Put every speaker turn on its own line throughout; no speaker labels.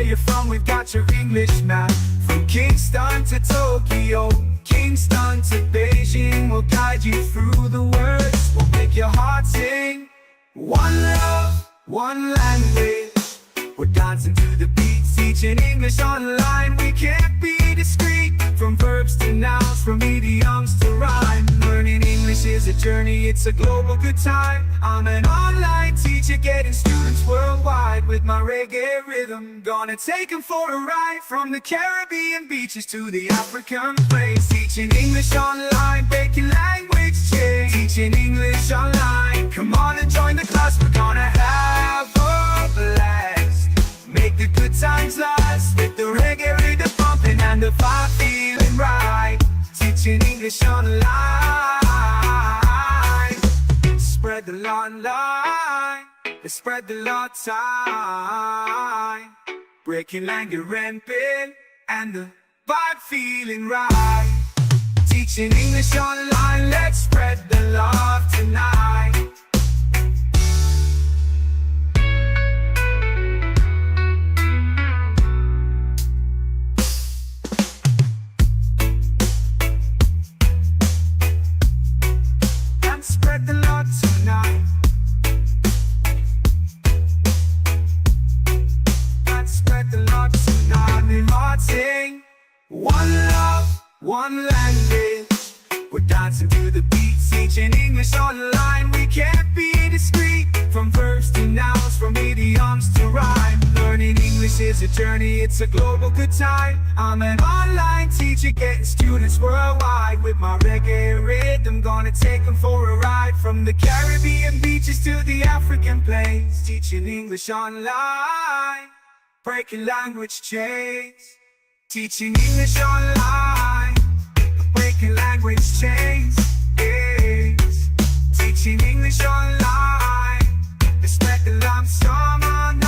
you're from, we've got your English map. From Kingston to Tokyo, Kingston to Beijing, we'll guide you through the words, we'll make your heart sing. One love, one language, we're dancing to the beat, teaching English online. We can't be discreet, from verbs to nouns, from idioms to rhyme. Learning English is a journey, it's a global good time. I'm an online teacher getting students worldwide. With my reggae rhythm, gonna take them for a ride. From the Caribbean beaches to the African plains, teaching English online, breaking language chains. Teaching English online, come on and join the class, we're gonna have a blast. Make the good times last, with the reggae rhythm pumping and the vibe feeling right. Teaching English online, spread the law online, spread the law time. Breaking language rampant and the vibe feeling right. Teaching English online, let's spread the love tonight. Spread the love tonight. Let's spread the love tonight. The heart sing. One love, one language. We're dancing to the beat, teaching English online. We can't be discreet, from verbs to nouns, from idioms to rhyme. Learning English is a journey, it's a global good time. I'm an online teacher getting students worldwide. With my reggae rhythm, gonna take them for a ride. From the Caribbean beaches to the African plains, teaching English online, breaking language chains. Teaching English online, breaking language chains. Yes. Teaching English online, respect the lump sum on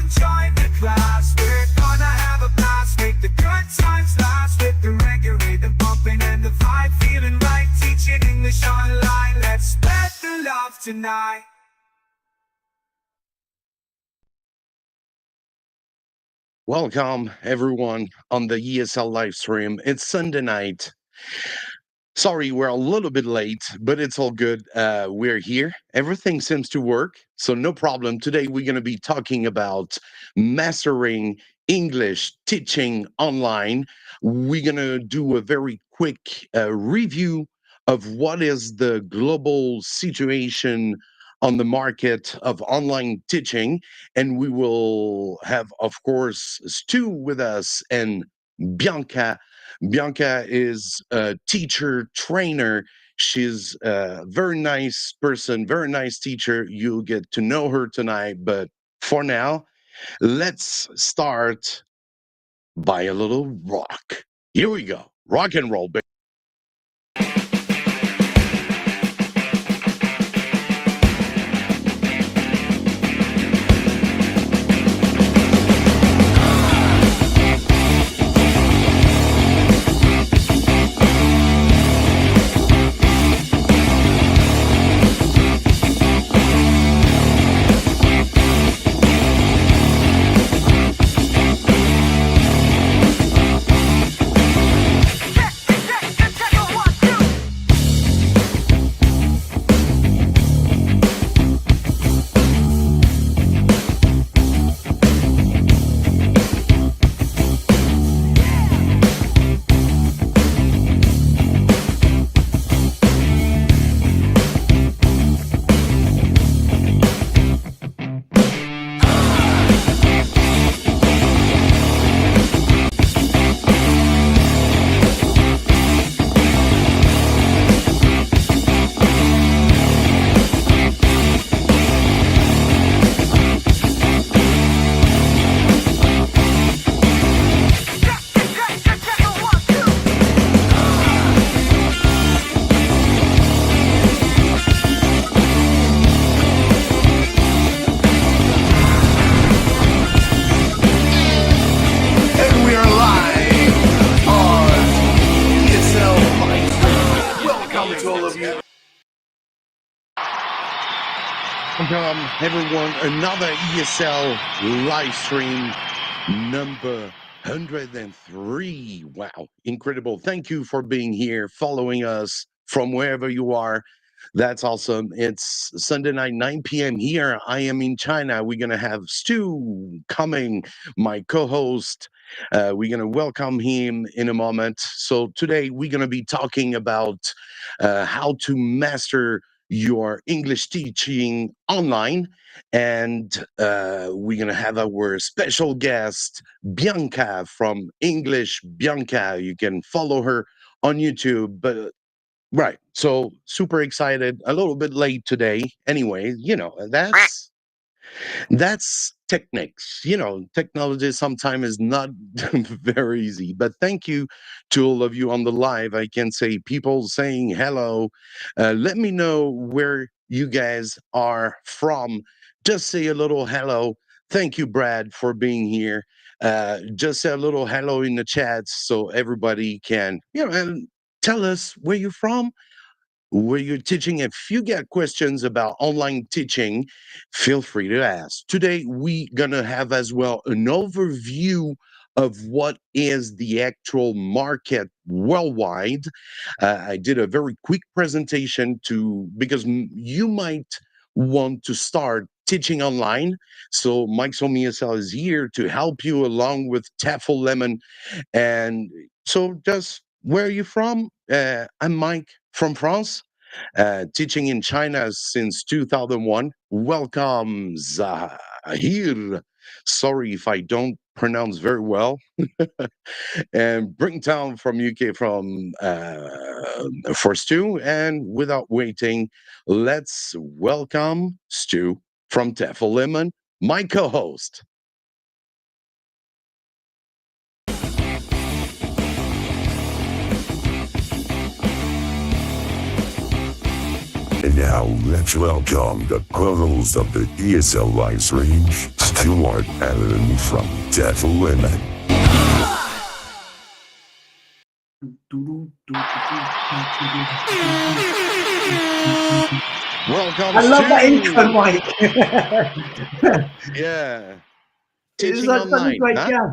join the class. We're gonna have a blast, make the good times last. With the reggae rhythm bumping and the vibe feeling right. Teaching English online, let's spread the love tonight.
Welcome everyone on the ESL live stream. It's Sunday night. Sorry, we're a little bit late, but it's all good. We're here. Everything seems to work, so no problem. Today we're going to be talking about mastering English, teaching online. We're going to do a very quick review of what is the global situation on the market of online teaching. And we will have, of course, Stu with us and Bianca. Bianca is a teacher, trainer. She's a very nice person, very nice teacher. You'll get to know her tonight. But for now, let's start by a little rock. Here we go. Rock and roll, baby. Welcome everyone, another ESL live stream. number 103. Wow, incredible. Thank you for being here, following us from wherever you are. That's awesome. It's Sunday night, 9 p.m. here. I am in China. We're going to have Stu coming, my co host. We're going to welcome him in a moment. So, today we're going to be talking about how to master your English teaching online. And we're going to have our special guest, Bianca from English Bianca. You can follow her on YouTube. But right, so super excited. A little bit late today. Anyway, that's techniques. Technology sometimes is not very easy. But thank you to all of you on the live. I can say people saying hello. Let me know where you guys are from. Just say a little hello. Thank you, Brad, for being here. Just say a little hello in the chat so everybody can, and tell us where you're from, where you're teaching. If you get questions about online teaching, feel free to ask. Today, we're going to have as well an overview of what is the actual market worldwide. I did a very quick presentation because you might want to start teaching online. So Mike Somiasel is here to help you along with Taffel Lemon. And so just where are you from? I'm Mike from France, teaching in China since 2001. Welcome, Zahir. Sorry if I don't pronounce very well. And Brinktown from UK for Stu. And without waiting, let's welcome Stu from Taffel Lemon, my co-host.
And now let's welcome the co-host of the ESL live stream, Stuart Allen from Taffel Lemon.
Welcome,
I love that
Stu.
intro, Mike.
Yeah.
It's
Teaching
like such a
online,
great
huh?
job.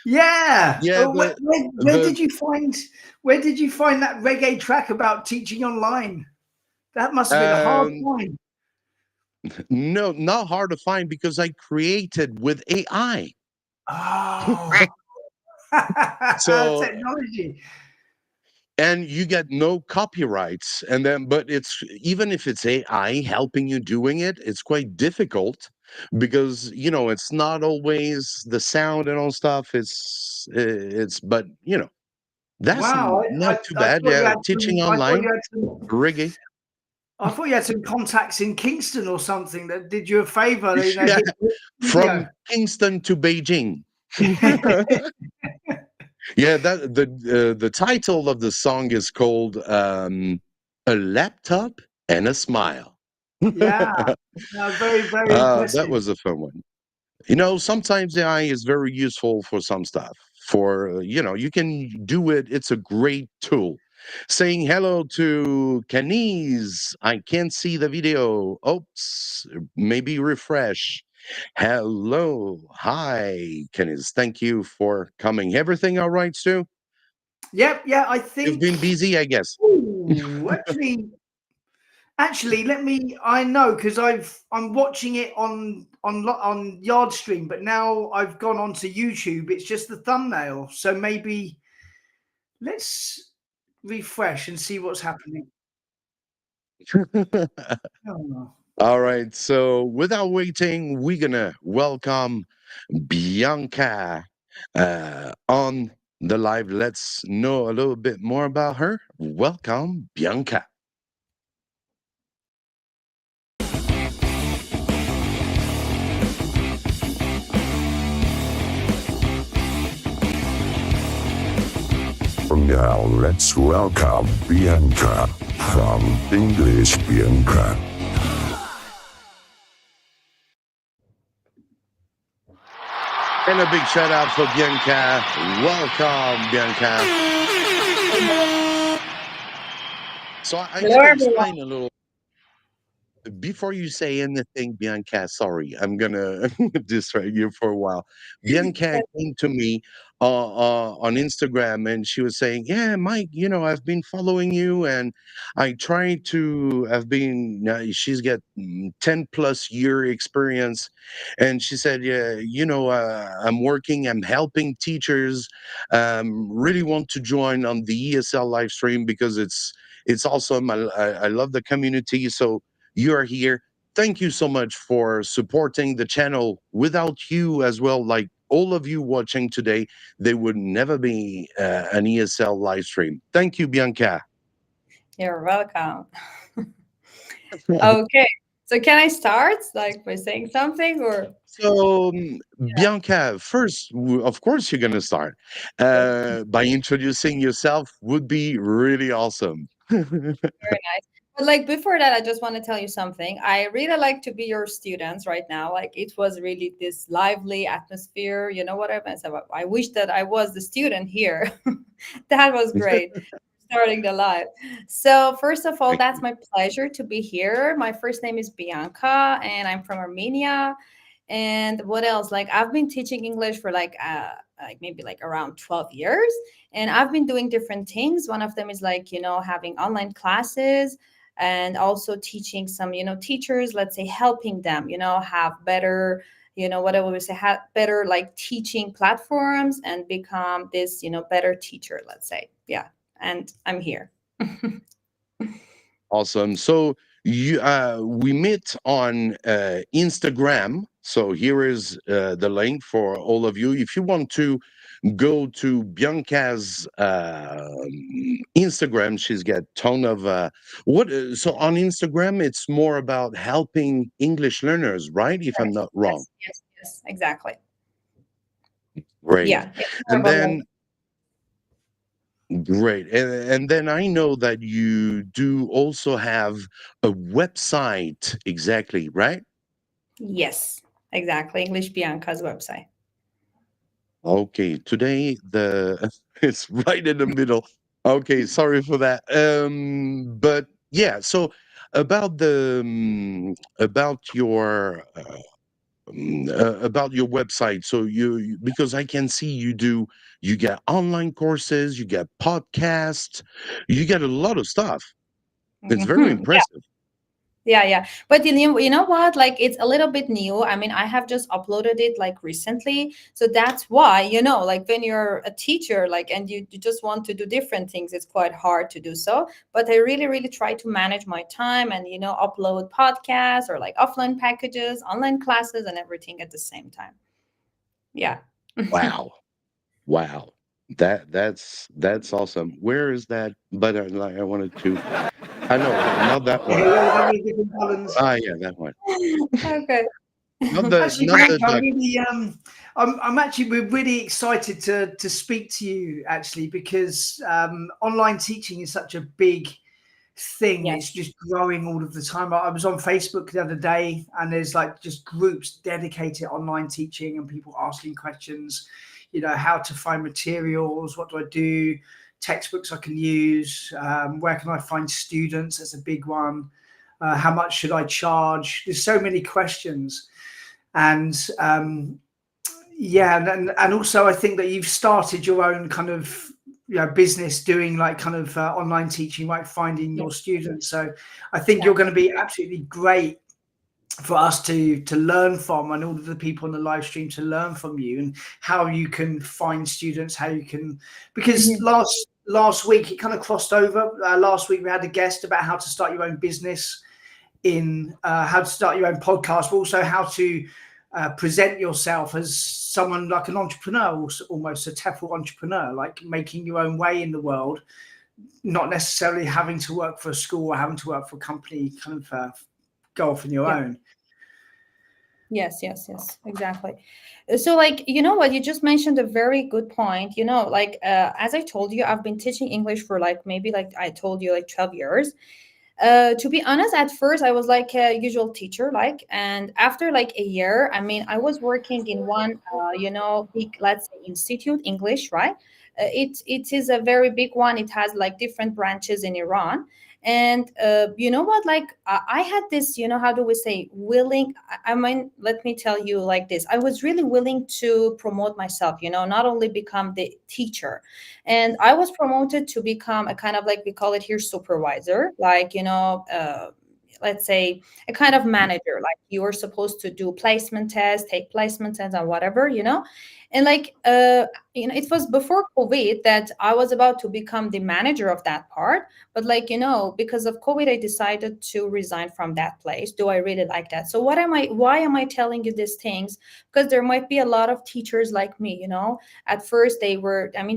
Yeah.
Yeah,
Oh, where did you find that reggae track about teaching online? That must have been a hard find.
No, not hard to find because I created with AI.
Oh,
So,
technology.
and you get no copyrights. But it's even if it's AI helping you doing it, it's quite difficult because it's not always the sound and all stuff. But that's
Wow,
not too
I
bad.
thought you
Yeah,
had
teaching
some. I thought
online,
you had some.
reggae.
I thought you had some contacts in Kingston or something that did you a favor.
Yeah,
Hit
from Kingston to Beijing. Yeah, that the title of the song is called "A Laptop and a Smile."
Yeah, no, very, very
That
impressive.
was a fun one. Sometimes AI is very useful for some stuff. You can do it. It's a great tool. Saying hello to Caniz. I can't see the video. Oops, maybe refresh. Hello. Hi, Caniz. Thank you for coming. Everything all right, Stu?
Yep, yeah, I
You've
think.
been busy, I guess.
Ooh, actually, let me. I know because I'm watching it on Yardstream, but now I've gone onto YouTube. It's just the thumbnail, so maybe let's refresh and see what's happening. Oh.
All right. So without waiting, we're gonna welcome Bianca on the live. Let's know a little bit more about her. Welcome, Bianca.
Now let's welcome Bianca from English Bianca.
And a big shout out for Bianca. Welcome, Bianca. So I
Hello,
gotta
everyone.
explain a little. before you say anything, Bianca, sorry, I'm gonna distract you for a while. Bianca came to me on Instagram and she was saying, "Yeah, Mike, I've been following you and I try to. I've been. She's got 10+ year experience, and she said, "Yeah, I'm working. I'm helping teachers. Really want to join on the ESL live stream because it's awesome. I love the community. So you are here. Thank you so much for supporting the channel. Without you as well, like all of you watching today, there would never be an ESL live stream. Thank you, Bianca."
You're welcome. Okay. So can I start like by saying something or
So, Bianca, first, of course, you're going to start by introducing yourself, would be really awesome.
very nice. But like before that, I just want to tell you something. I really like to be your students right now. Like it was really this lively atmosphere. You know what I mean? So I wish that I was the student here. That was great. Starting the live. So first of all, that's my pleasure to be here. My first name is Bianca, and I'm from Armenia. And what else? Like I've been teaching English for like maybe like around 12 years, and I've been doing different things. One of them is like having online classes, and also teaching some teachers. Let's say helping them have better whatever we say have better like teaching platforms and become this better teacher. Let's say yeah. And I'm here.
Awesome. So we meet on Instagram. So here is the link for all of you. If you want to go to Bianca's Instagram, she's got ton of what. So on Instagram, it's more about helping English learners, right? If I'm not wrong.
Yes, exactly.
Great.
Yeah.
And then. Great. And then I know that you do also have a website, exactly, right?
Yes, exactly. English Bianca's website.
Okay, today it's right in the middle. Okay, sorry for that. But yeah, so about your website. So because I can see you get online courses, you get podcasts, you get a lot of stuff. It's very
Mhm.
impressive.
Yeah. But you know what? Like it's a little bit new. I mean, I have just uploaded it like recently. So that's why, like when you're a teacher, like and you just want to do different things, it's quite hard to do so. But I really, really try to manage my time and upload podcasts or like offline packages, online classes, and everything at the same time. Yeah.
Wow. Wow. That's awesome. Where is that button? Like I wanted to. I know, not that one.
Yeah, different buttons.
Yeah, that one.
Okay.
Actually,
Not the
Bianca, I'm
duck.
really, I'm actually we're really excited to speak to you actually because online teaching is such a big thing.
Yes.
It's just growing all of the time. I was on Facebook the other day, and there's like just groups dedicated online teaching, and people asking questions. How to find materials, what do I do, textbooks I can use, where can I find students? That's a big one. How much should I charge? There's so many questions. And and also I think that you've started your own kind of business doing like kind of online teaching, like finding your students. So I think you're going to be absolutely great for us to learn from, and all of the people on the live stream to learn from you, and how you can find students, how you can, because last week it kind of crossed over. Last week we had a guest about how to start your own business, in how to start your own podcast, but also how to present yourself as someone like an entrepreneur, almost a TEFL entrepreneur, like making your own way in the world, not necessarily having to work for a school or having to work for a company, kind of go off on your own.
Yes, exactly. So like, you know what, you just mentioned a very good point. Like as I told you, I've been teaching English for like maybe like I told you like 12 years. To be honest, at first I was like a usual teacher, like, and after like a year, I mean, I was working in one, big, let's say, institute, English, right? It is a very big one. It has like different branches in Iran, And you know what, like I had this, how do we say, willing, I mean, let me tell you like this, I was really willing to promote myself, not only become the teacher. And I was promoted to become a kind of, like we call it here, supervisor, like, let's say a kind of manager, like you are supposed to do placement tests, take placement tests and whatever, and like it was before COVID that I was about to become the manager of that part. But like, because of COVID, I decided to resign from that place. Do I really like that? So why am I telling you these things? Because there might be a lot of teachers like me, at first they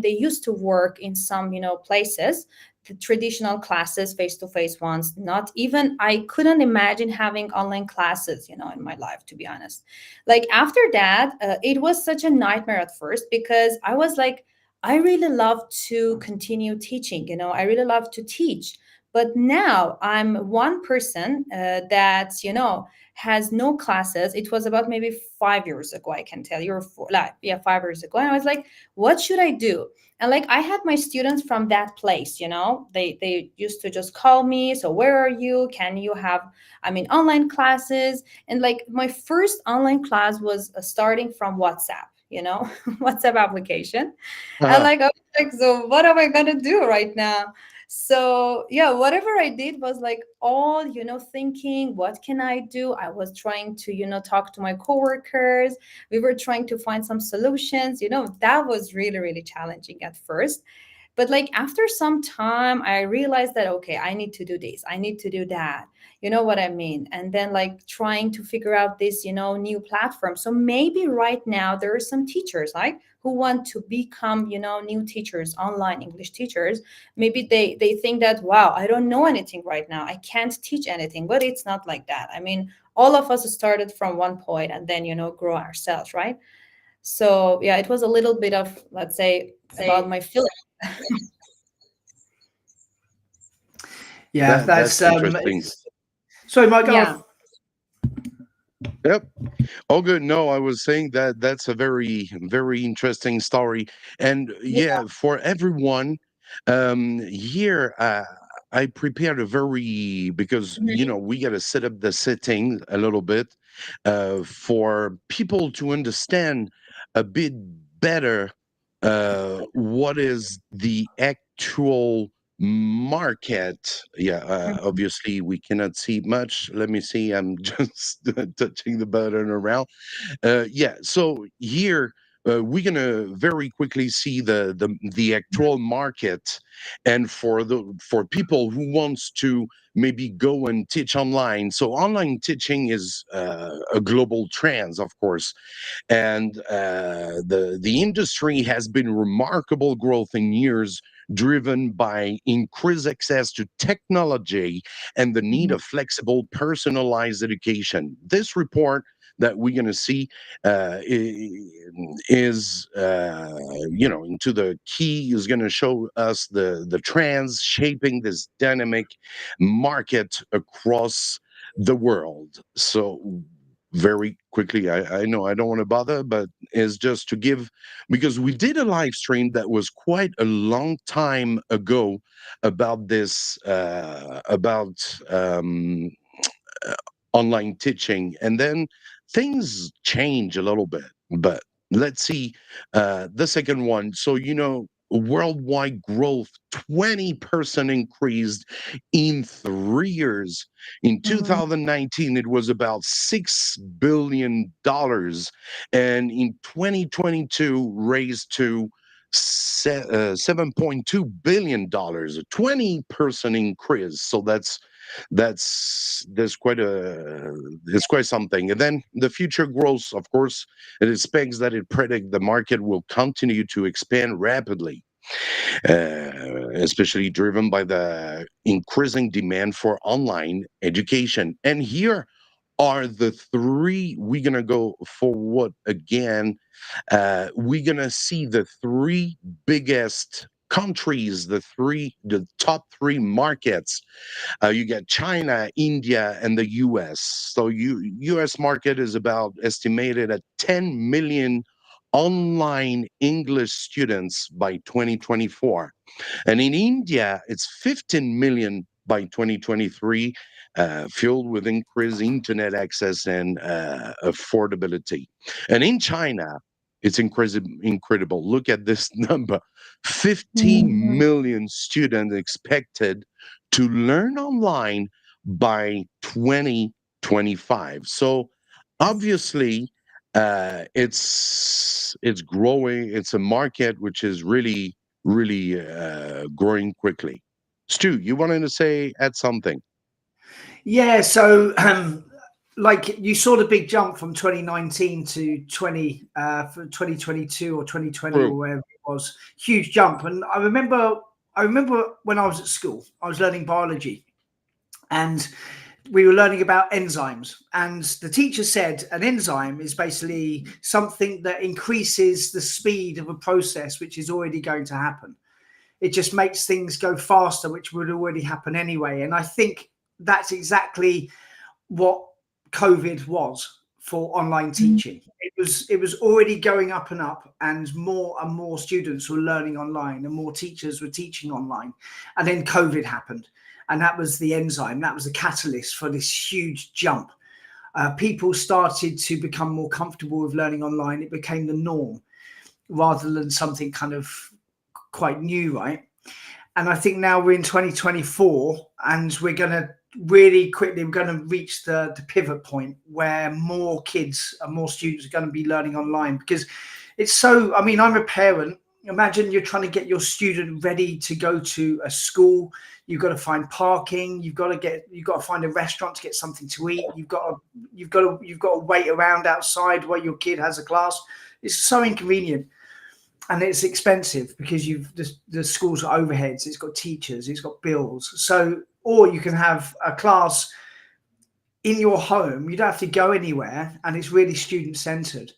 used to work in some, places, the traditional classes, face-to-face ones. Not even, I couldn't imagine having online classes, in my life, to be honest. Like after that, it was such a nightmare at first, because I was like, I really love to continue teaching, I really love to teach. But now I'm one person that, has no classes. It was about maybe 5 years ago, I can tell you, or like, yeah, 5 years ago. And I was like, what should I do? And like I had my students from that place, they used to just call me. So where are you? Can you have, online classes? And like my first online class was starting from WhatsApp, WhatsApp application. And
Uh-huh.
like I was like, so what am I gonna do right now? So yeah, whatever I did was like all, thinking, what can I do? I was trying to, talk to my coworkers. We were trying to find some solutions. That was really, really challenging at first. But like after some time, I realized that, okay, I need to do this, I need to do that. You know what I mean? And then like trying to figure out this, new platform. So maybe right now there are some teachers like who want to become, new teachers, online English teachers. Maybe they think that, wow, I don't know anything right now, I can't teach anything. But it's not like that. I mean, all of us started from one point and then, grow ourselves, right? So yeah, it was a little bit of, let's say, about my feelings.
Yeah,
That's interesting.
sorry, Mike, go
Yeah.
on.
Yep. Oh, good. No, I was saying that that's a very, very interesting story. And
Yeah.
yeah, for everyone, here, I prepared a very, because,
Mhm.
we got to set up the setting a little bit for people to understand a bit better what is the actual market. Yeah,
Mhm.
obviously we cannot see much. Let me see, I'm just touching the button around. Yeah, so here we're gonna very quickly see the actual market. And for people who wants to maybe go and teach online, so online teaching is a global trend, of course. And the industry has been remarkable growth in years, driven by increased access to technology and the need
Mhm.
of flexible, personalized education. This report that we're going to see is, into the key, is going to show us the trends shaping this dynamic market across the world. So very quickly, I know I don't want to bother, but is just to give, because we did a live stream that was quite a long time ago about this, about uh, online teaching, and then things change a little bit. But let's see the second one. So, worldwide growth 20% increased in 3 years. In
Mhm.
2019, it was about $6 billion, and in 2022, raised to $7.2 billion, a 20% increase. So that's quite a it's quite something. And then the future growth, of course, it expects that it predict the market will continue to expand rapidly, especially driven by the increasing demand for online education. And here are the three we're gonna go forward again. We're gonna see the three biggest countries, the top three markets. You get China, India, and the US. So US market is about estimated at 10 million online English students by 2024. And in India, it's 15 million by 2023, fueled with increased internet access and affordability. And in China, it's incredible. Look at this number: 50 million students expected to learn online by 2025. So obviously, it's growing. It's a market which is really growing quickly. Stu, you wanted to add something?
Yeah, so like you saw the big jump from 2019 to 2022 or 2020 or
True.
wherever it was, huge jump. And I remember when I was at school, I was learning biology, and we were learning about enzymes, and the teacher said an enzyme is basically something that increases the speed of a process which is already going to happen. It just makes things go faster, which would already happen anyway. And I think that's exactly what COVID was for online teaching. It was already going up, and more students were learning online, and more teachers were teaching online. And then COVID happened, and that was the enzyme. That was the catalyst for this huge jump. People started to become more comfortable with learning online. It became the norm rather than something kind of quite new, right? And I think now we're in 2024, and we're going to really quickly, we're going to reach the pivot point where more kids and more students are going to be learning online, because it's so, I mean, I'm a parent. Imagine you're trying to get your student ready to go to a school. You've got to find parking. You've got to find a restaurant to get something to eat. You've got to wait around outside while your kid has a class. It's so inconvenient. And it's expensive because the school's got overheads, it's got teachers, it's got bills. So, or you can have a class in your home. You don't have to go anywhere, and it's really student centered.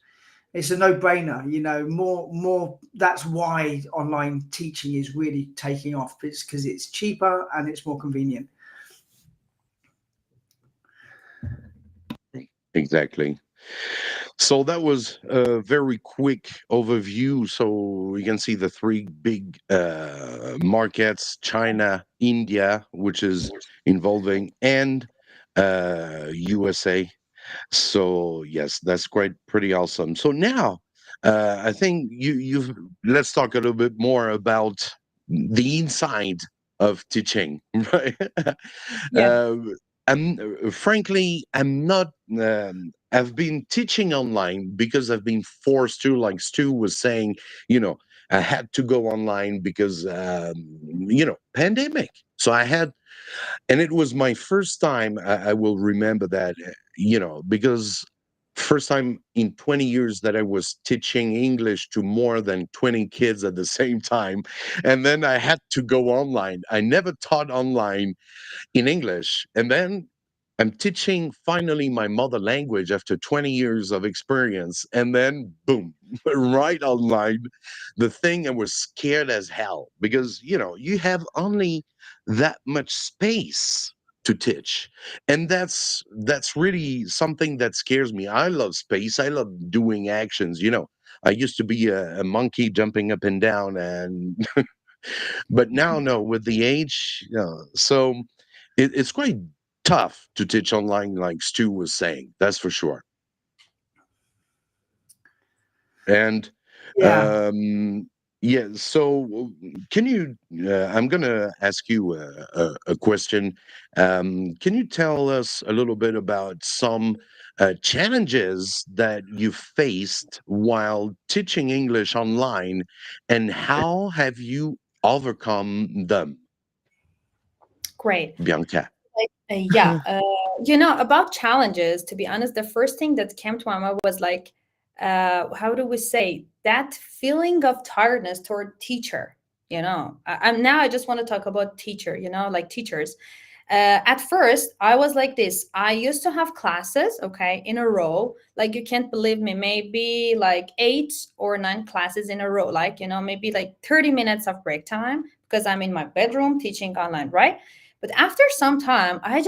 It's a no-brainer, more. That's why online teaching is really taking off. It's because it's cheaper and it's more convenient.
Exactly. So that was a very quick overview. So we can see the three big markets: China, India, which is involving, and USA. So yes, that's quite pretty awesome. So now I think you've let's talk a little bit more about the inside of teaching, right?
Yeah.
I'm not. I've been teaching online because I've been forced to, like Stu was saying. I had to go online because pandemic. So I had, and it was my first time. I will remember that, because first time in 20 years that I was teaching English to more than 20 kids at the same time, and then I had to go online. I never taught online in English. And then I'm teaching finally my mother language after 20 years of experience. And then boom, right online, the thing, I was scared as hell because, you have only that much space to teach. And that's really something that scares me. I love space. I love doing actions. I used to be a monkey jumping up and down, and but now no, with the age, so it's quite tough to teach online, like Stu was saying. That's for sure. And
Yeah.
yeah, so can you? I'm gonna ask you a question. Can you tell us a little bit about some challenges that you faced while teaching English online, and how have you overcome them,
Great.
Bianca?
Yeah. About challenges, to be honest, the first thing that came to my mind was like, how do we say that feeling of tiredness toward teacher? I just want to talk about teacher, like teachers. At first, I was like this. I used to have classes, okay, in a row. Like, you can't believe me, maybe like 8 or 9 classes in a row. Like, maybe like 30 minutes of break time because I'm in my bedroom teaching online, right? But after some time, I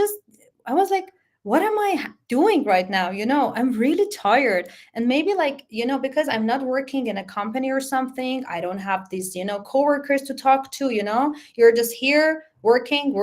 was like, what am I doing right now? I'm really tired. And maybe like, because I'm not working in a company or something, I don't have these, coworkers to talk to, you're just here working,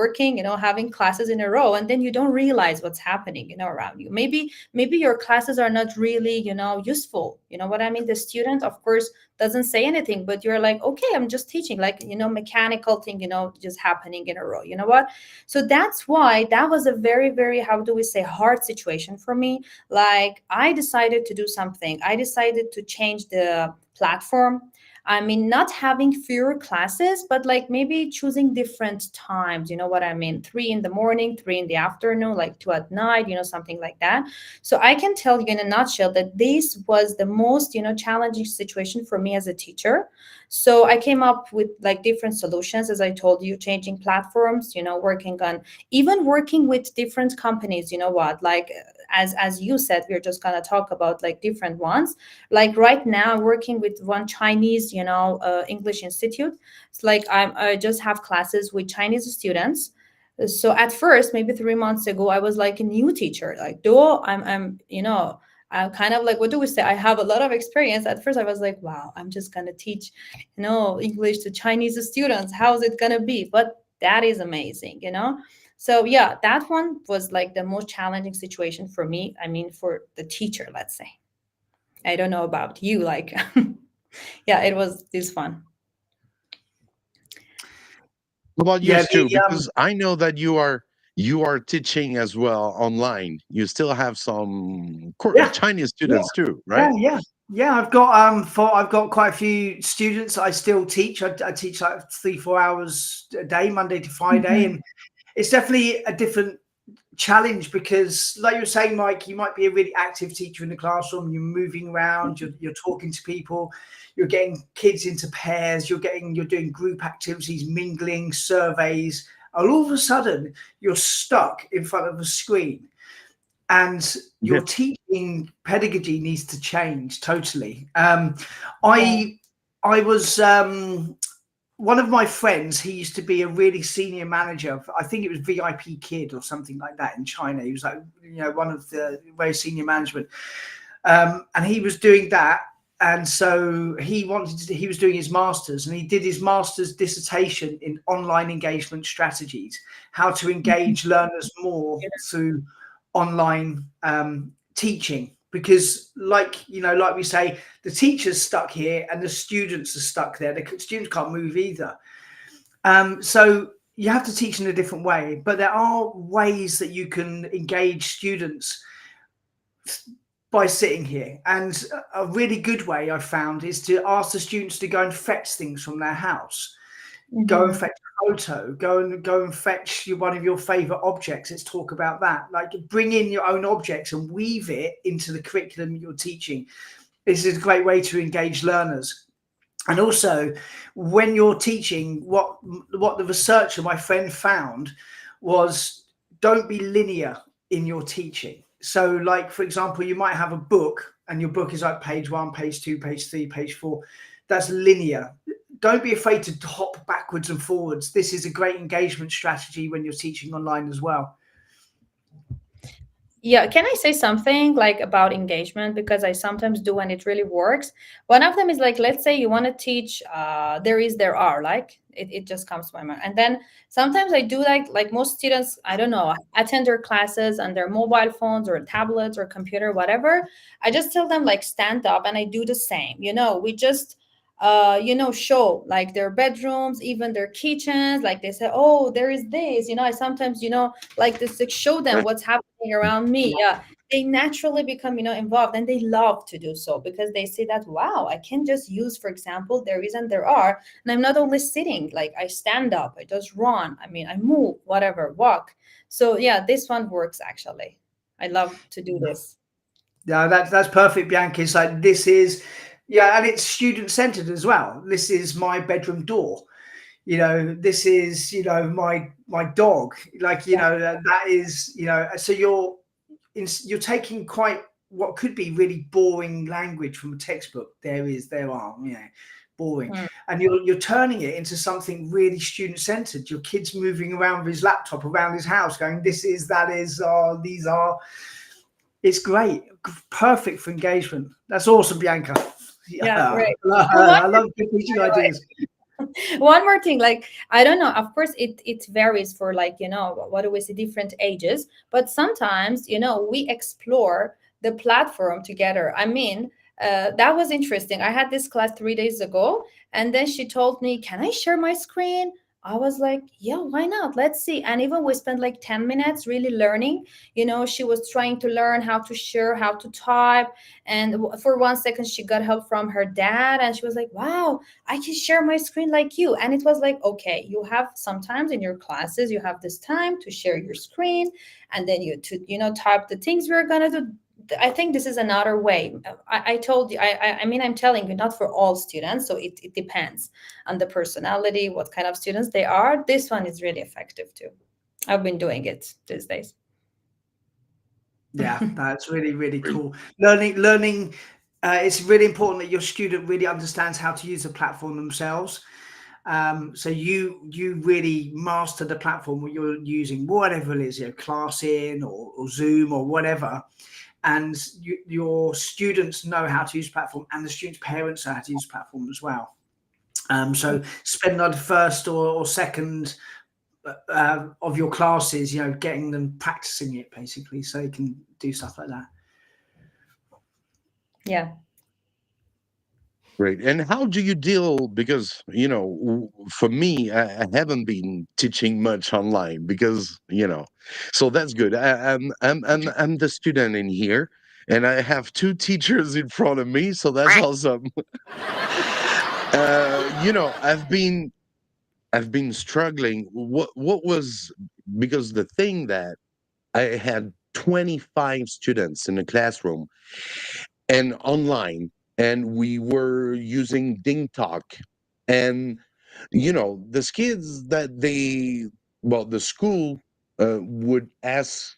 having classes in a row, and then you don't realize what's happening, around you. Maybe your classes are not really, useful. You know what I mean? The student, of course, doesn't say anything, but you're like, okay, I'm just teaching, like, mechanical thing, just happening in a row. You know what? So that's why that was a very, very, how do we say, hard situation for me. Like, I decided to do something. I decided to change the platform. I mean, not having fewer classes, but like maybe choosing different times. You know what I mean? 3 in the morning, 3 in the afternoon, like 2 at night, something like that. So I can tell you in a nutshell that this was the most, challenging situation for me as a teacher. So I came up with like different solutions, as I told you, changing platforms, working with different companies. You know what? Like, as you said, we're just gonna talk about like different ones. Like right now, working with one Chinese, English institute. It's like I just have classes with Chinese students. So at first, maybe 3 months ago, I was like a new teacher. Like, though I'm kind of like, what do we say? I have a lot of experience. At first, I was like, wow, I'm just gonna teach, English to Chinese students. How's it gonna be? But that is amazing, So yeah, that one was like the most challenging situation for me. I mean, for the teacher, let's say. I don't know about you, like, yeah, it was this fun.
What about you,
Yeah,
Stu? Because I know that you are teaching as well online. You still have some Chinese students too, right?
Yeah. I've got quite a few students I still teach. I teach like 3-4 hours a day, Monday to Friday, and it's definitely a different challenge because, like you were saying, Mike, you might be a really active teacher in the classroom. You're moving around, you're talking to people, you're getting kids into pairs, you're doing group activities, mingling, surveys, and all of a sudden you're stuck in front of a screen, and your teaching pedagogy needs to change totally. I was one of my friends, he used to be a really senior manager. I think it was VIP Kid or something like that in China. He was like, one of the very senior management. And he was doing that. And so he was doing his master's, and he did his master's dissertation in online engagement strategies, how to engage learners more through online teaching. Because like we say, the teacher's stuck here and the students are stuck there. The students can't move either. So you have to teach in a different way, but there are ways that you can engage students by sitting here. And a really good way I found is to ask the students to go and fetch things from their house. Go and fetch a photo, go and fetch one of your favorite objects. Let's talk about that. Like, bring in your own objects and weave it into the curriculum you're teaching. This is a great way to engage learners. And also, when you're teaching, what the researcher, my friend, found was, don't be linear in your teaching. So like, for example, you might have a book and your book is like page 1, page 2, page 3, page 4. That's linear. Don't be afraid to hop backwards and forwards. This is a great engagement strategy when you're teaching online as well.
Yeah, can I say something like about engagement? Because I sometimes do, and it really works. One of them is like, let's say you want to teach there is, there are, like it just comes to my mind. And then sometimes I do like most students, I don't know, attend their classes on their mobile phones or tablets or computer, whatever. I just tell them like stand up, and I do the same. We just show like their bedrooms, even their kitchens. Like they say, oh, there is this, I sometimes, like this to show them what's happening around me. Yeah, they naturally become, involved, and they love to do so because they see that, wow, I can just use, for example, there is and there are, and I'm not only sitting, like I stand up, I just run, I mean, I move, whatever, walk. So yeah, this one works actually. I love to do this.
Yeah, that's perfect, Bianca. It's like, this is, yeah, and it's student-centered as well. This is my bedroom door. This is, my dog. Like, that is, so you're taking quite what could be really boring language from a textbook. There is, there are, boring. And you're turning it into something really student-centered. Your kid's moving around with his laptop around his house going, this is, that is, these are. It's great. Perfect for engagement. That's awesome, Bianca.
Yeah, great.
I love good teaching ideas.
One more thing, like I don't know, of course it varies for, like, what do we say, different ages, but sometimes, we explore the platform together. I mean, that was interesting. I had this class 3 days ago, and then she told me, can I share my screen? I was like, yeah, why not? Let's see. And even we spent like 10 minutes really learning. She was trying to learn how to share, how to type. And for 1 second, she got help from her dad. And she was like, wow, I can share my screen like you. And it was like, okay, you have sometimes in your classes, you have this time to share your screen, and then type the things we're gonna do. I think this is another way. I told you, I mean, I'm telling you, not for all students. So it depends on the personality, what kind of students they are. This one is really effective too. I've been doing it these days.
Yeah, that's really, really cool. Learning. It's really important that your student really understands how to use the platform themselves. So you really master the platform what you're using, whatever it is, Classin or Zoom or whatever, and your students know how to use platform, and the students' parents know how to use platform as well. So spend on the first or second of your classes, getting them practicing it basically, so they can do stuff like that.
Yeah.
Great. And how do you deal? Because, for me, I haven't been teaching much online because, so that's good. I'm the student in here, and I have two teachers in front of me, so that's awesome. I've been struggling. What was, because the thing that I had 25 students in the classroom and online, and we were using Ding Talk. And, the kids the school would ask,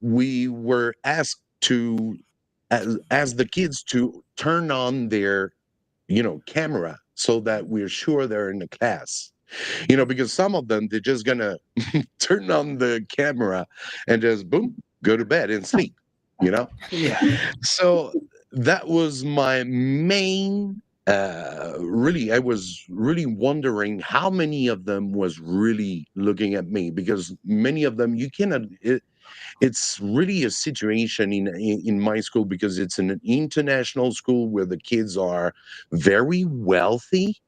we were asked to, as the kids to turn on their, camera so that we're sure they're in the class. Because some of them, they're just gonna turn on the camera and just boom, go to bed and sleep, you know?
Yeah.
So that was my main, really, I was really wondering how many of them was really looking at me, because many of them, you cannot, it's really a situation in my school, because it's an international school where the kids are very wealthy,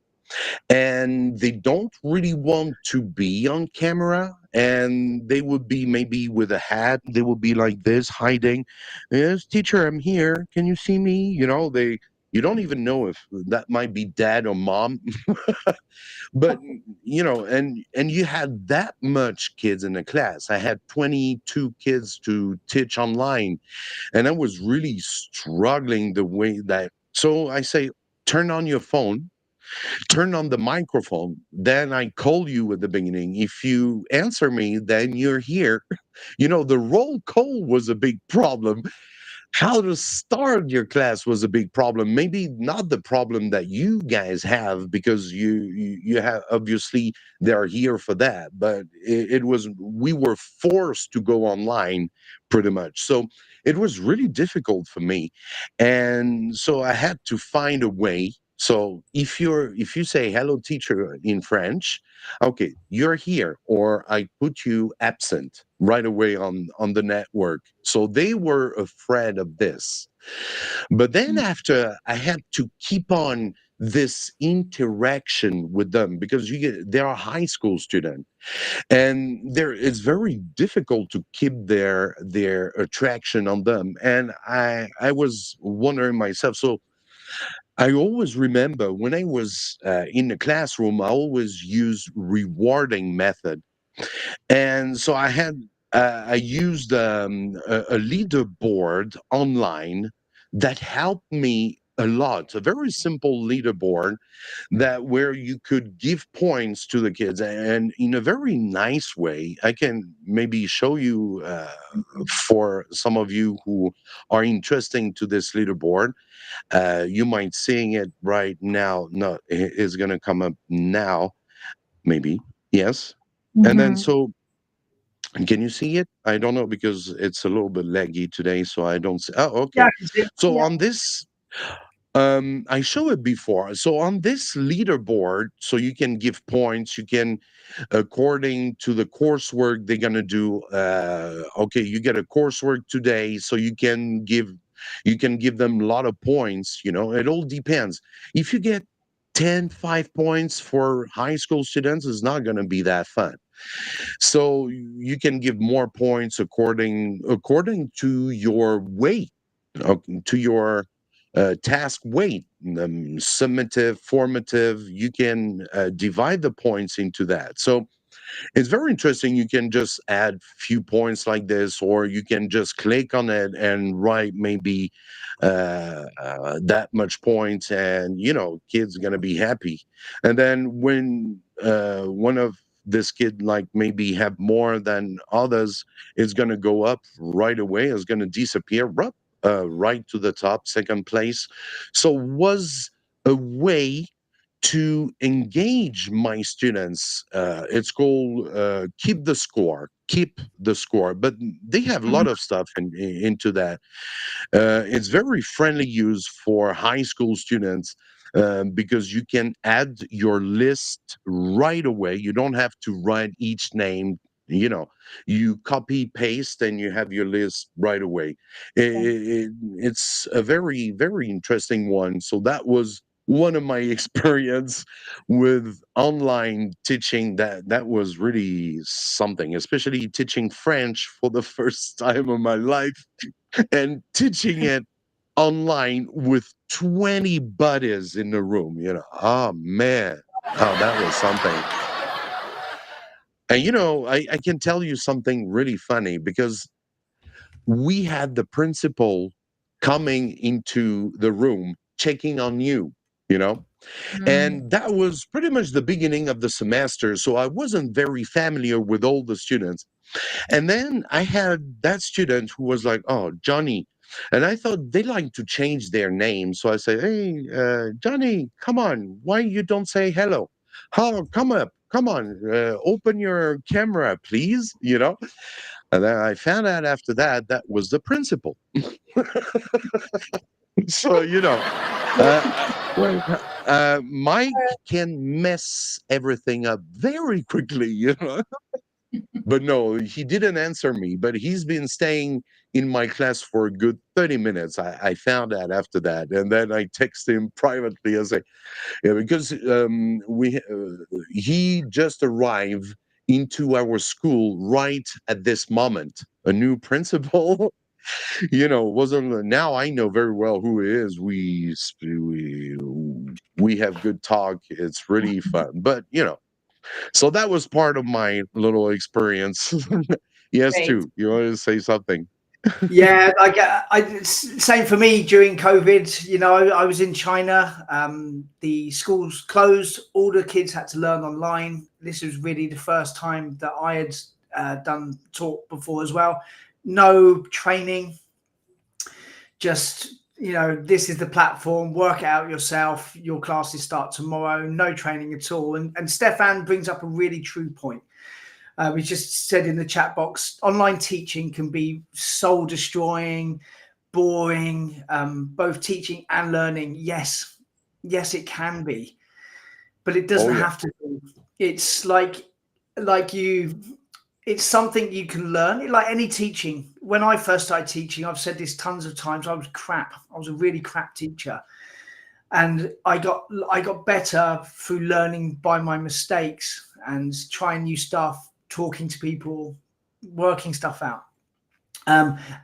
and they don't really want to be on camera, and they would be maybe with a hat, they would be like this, hiding. Yes, teacher, I'm here, can you see me? You don't even know if that might be dad or mom. But, and you had that much kids in the class. I had 22 kids to teach online, and I was really struggling the way that. So I say, turn on your phone, turn on the microphone, then I call you at the beginning. If you answer me, then you're here. The roll call was a big problem. How to start your class was a big problem. Maybe not the problem that you guys have, because you have, obviously they are here for that, but it was, we were forced to go online pretty much. So it was really difficult for me, and so I had to find a way. So if you say hello teacher in French, okay, you're here, or I put you absent right away on the network. So they were afraid of this. But then after, I had to keep on this interaction with them, because they are high school students, and it's very difficult to keep their attraction on them. And I was wondering myself. So I always remember when I was in the classroom, I always use rewarding method. And so I used a leaderboard online that helped me a lot. A very simple leaderboard, that where you could give points to the kids, and in a very nice way. I can maybe show you, for some of you who are interested to this leaderboard. You might seeing it right now. No, it's going to come up now. Maybe. Yes. And then,
Mhm.
so can you see it? I don't know, because it's a little bit laggy today, so I don't see. Oh,
Yeah,
okay.
I can see it.
So
Yeah.
on this, I show it before. So on this leaderboard, so you can give points. You can, according to the coursework they're gonna do. Okay, you get a coursework today, so you can give them a lot of points. You know, it all depends. If you get 5 points for high school students, it's not gonna be that fun. So you can give more points according to your weight, to your task weight, summative, formative. You can divide the points into that. So it's very interesting. You can just add few points like this, or you can just click on it and write maybe that much points, and kids gonna be happy. And then when one of this kid like maybe have more than others, it's gonna go up right away. It's gonna disappear right to the top, second place. So was a way to engage my students. It's called keep the score, but they have a lot
Mhm.
of stuff into that. It's very friendly use for high school students, because you can add your list right away. You don't have to write each name. You copy paste and you have your list right away.
Okay.
It's a very very interesting one. So that was one of my experience with online teaching. That was really something, especially teaching French for the first time of my life, and teaching it online with 20 buddies in the room. Oh man, oh, that was something. And I can tell you something really funny, because we had the principal coming into the room checking on you.
Mm.
And that was pretty much the beginning of the semester. So I wasn't very familiar with all the students. And then I had that student who was like, "Oh, Johnny." And I thought they like to change their name. So I say, "Hey, Johnny, come on. Why you don't say hello? Oh, come up. Come on. Open your camera, please." And then I found out after that that was the principal. So, Mike can mess everything up very quickly. But no, he didn't answer me, but he's been staying in my class for a good 30 minutes. I found out after that. And then I text him privately. I say, yeah, because he just arrived into our school right at this moment. A new principal, wasn't. Now I know very well who he is. We have good talk. It's really fun. But so that was part of my little experience. Yes,
Great.
too. You want to say something?
Yeah, same for me during COVID. I was in China. The schools closed. All the kids had to learn online. This was really the first time that I had done taught before as well. No training. Just this is the platform. Work it out yourself. Your classes start tomorrow. No training at all. And Stefan brings up a really true point. We just said in the chat box, online teaching can be soul destroying, boring, both teaching and learning. Yes, it can be, but it doesn't
Oh yeah.
have to be. It's it's something you can learn, like any teaching. When I first started teaching, I've said this tons of times, I was crap. I was a really crap teacher. And I got better through learning by my mistakes and trying new stuff, talking to people, working stuff out.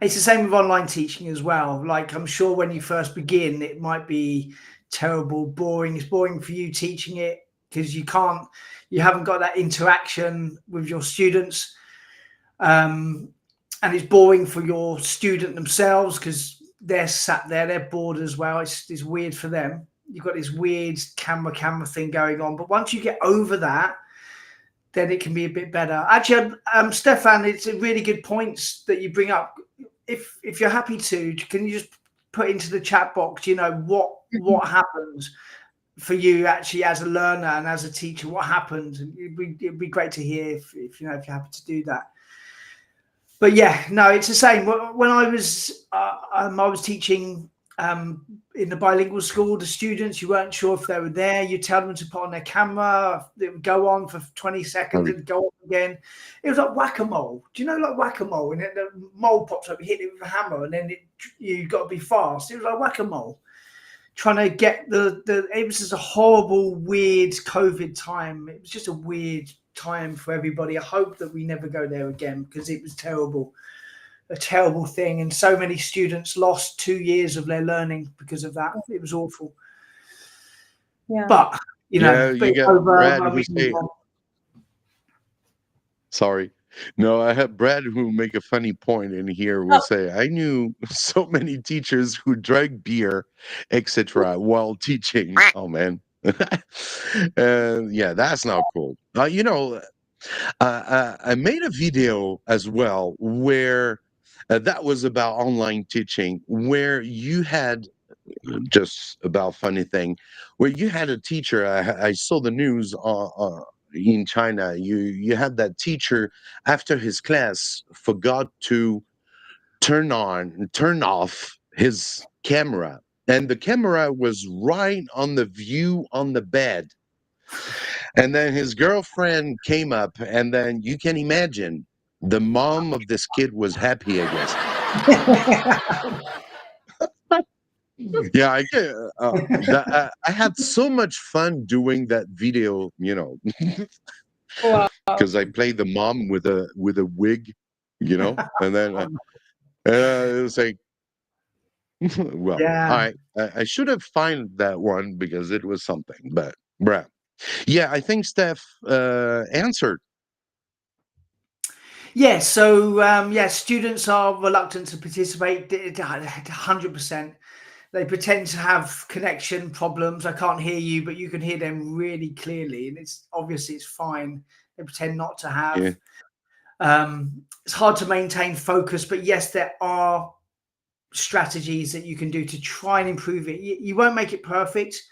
It's the same with online teaching as well. Like, I'm sure when you first begin, it might be terrible, boring. It's boring for you teaching it because you haven't got that interaction with your students. And it's boring for your student themselves because they're sat there, they're bored as well. It's weird for them. You've got this weird camera thing going on. But once you get over that, then it can be a bit better. Actually, Stefan, it's a really good points that you bring up. If you're happy to, can you just put into the chat box, what happens for you actually as a learner and as a teacher? What happened? It'd be great to hear if you're happy to do that. But yeah, no, it's the same. When I was teaching in the bilingual school, the students, you weren't sure if they were there. You tell them to put on their camera. It would go on for 20 seconds and go off again. It was like whack-a-mole. Do you know, like whack-a-mole? And then the mole pops up, you hit it with a hammer, and then you got to be fast. It was like whack-a-mole. Trying to get it was just a horrible, weird COVID time. It was just a weird time for everybody. I hope that we never go there again, because it was terrible. A terrible thing, and so many students lost 2 years of their learning because of that. It was awful.
Yeah.
But you know,
you got Brad who say, sorry. No, I have Brad who make a funny point in here. Will say, I knew so many teachers who drank beer, etc., while teaching. Oh man, and yeah, that's not cool. You know, I made a video as well where that was about online teaching, where you had just about funny thing, where you had a teacher. I saw the news in China. You had that teacher after his class forgot to turn off his camera, and the camera was right on the view on the bed. And then his girlfriend came up, and then you can imagine the mom of this kid was happy, I guess. Yeah, I had so much fun doing that video, you know,
Wow.
because I played the mom with a wig, you know, and then it was like, well,
Yeah.
I should have find that one because it was something, but bruh. Yeah, I think Steph answered.
Yeah, so students are reluctant to participate 100%. They pretend to have connection problems. I can't hear you, but you can hear them really clearly, and it's obviously it's fine. They pretend not to have. It's hard to maintain focus, but yes, there are strategies that you can do to try and improve it. You won't make it perfect,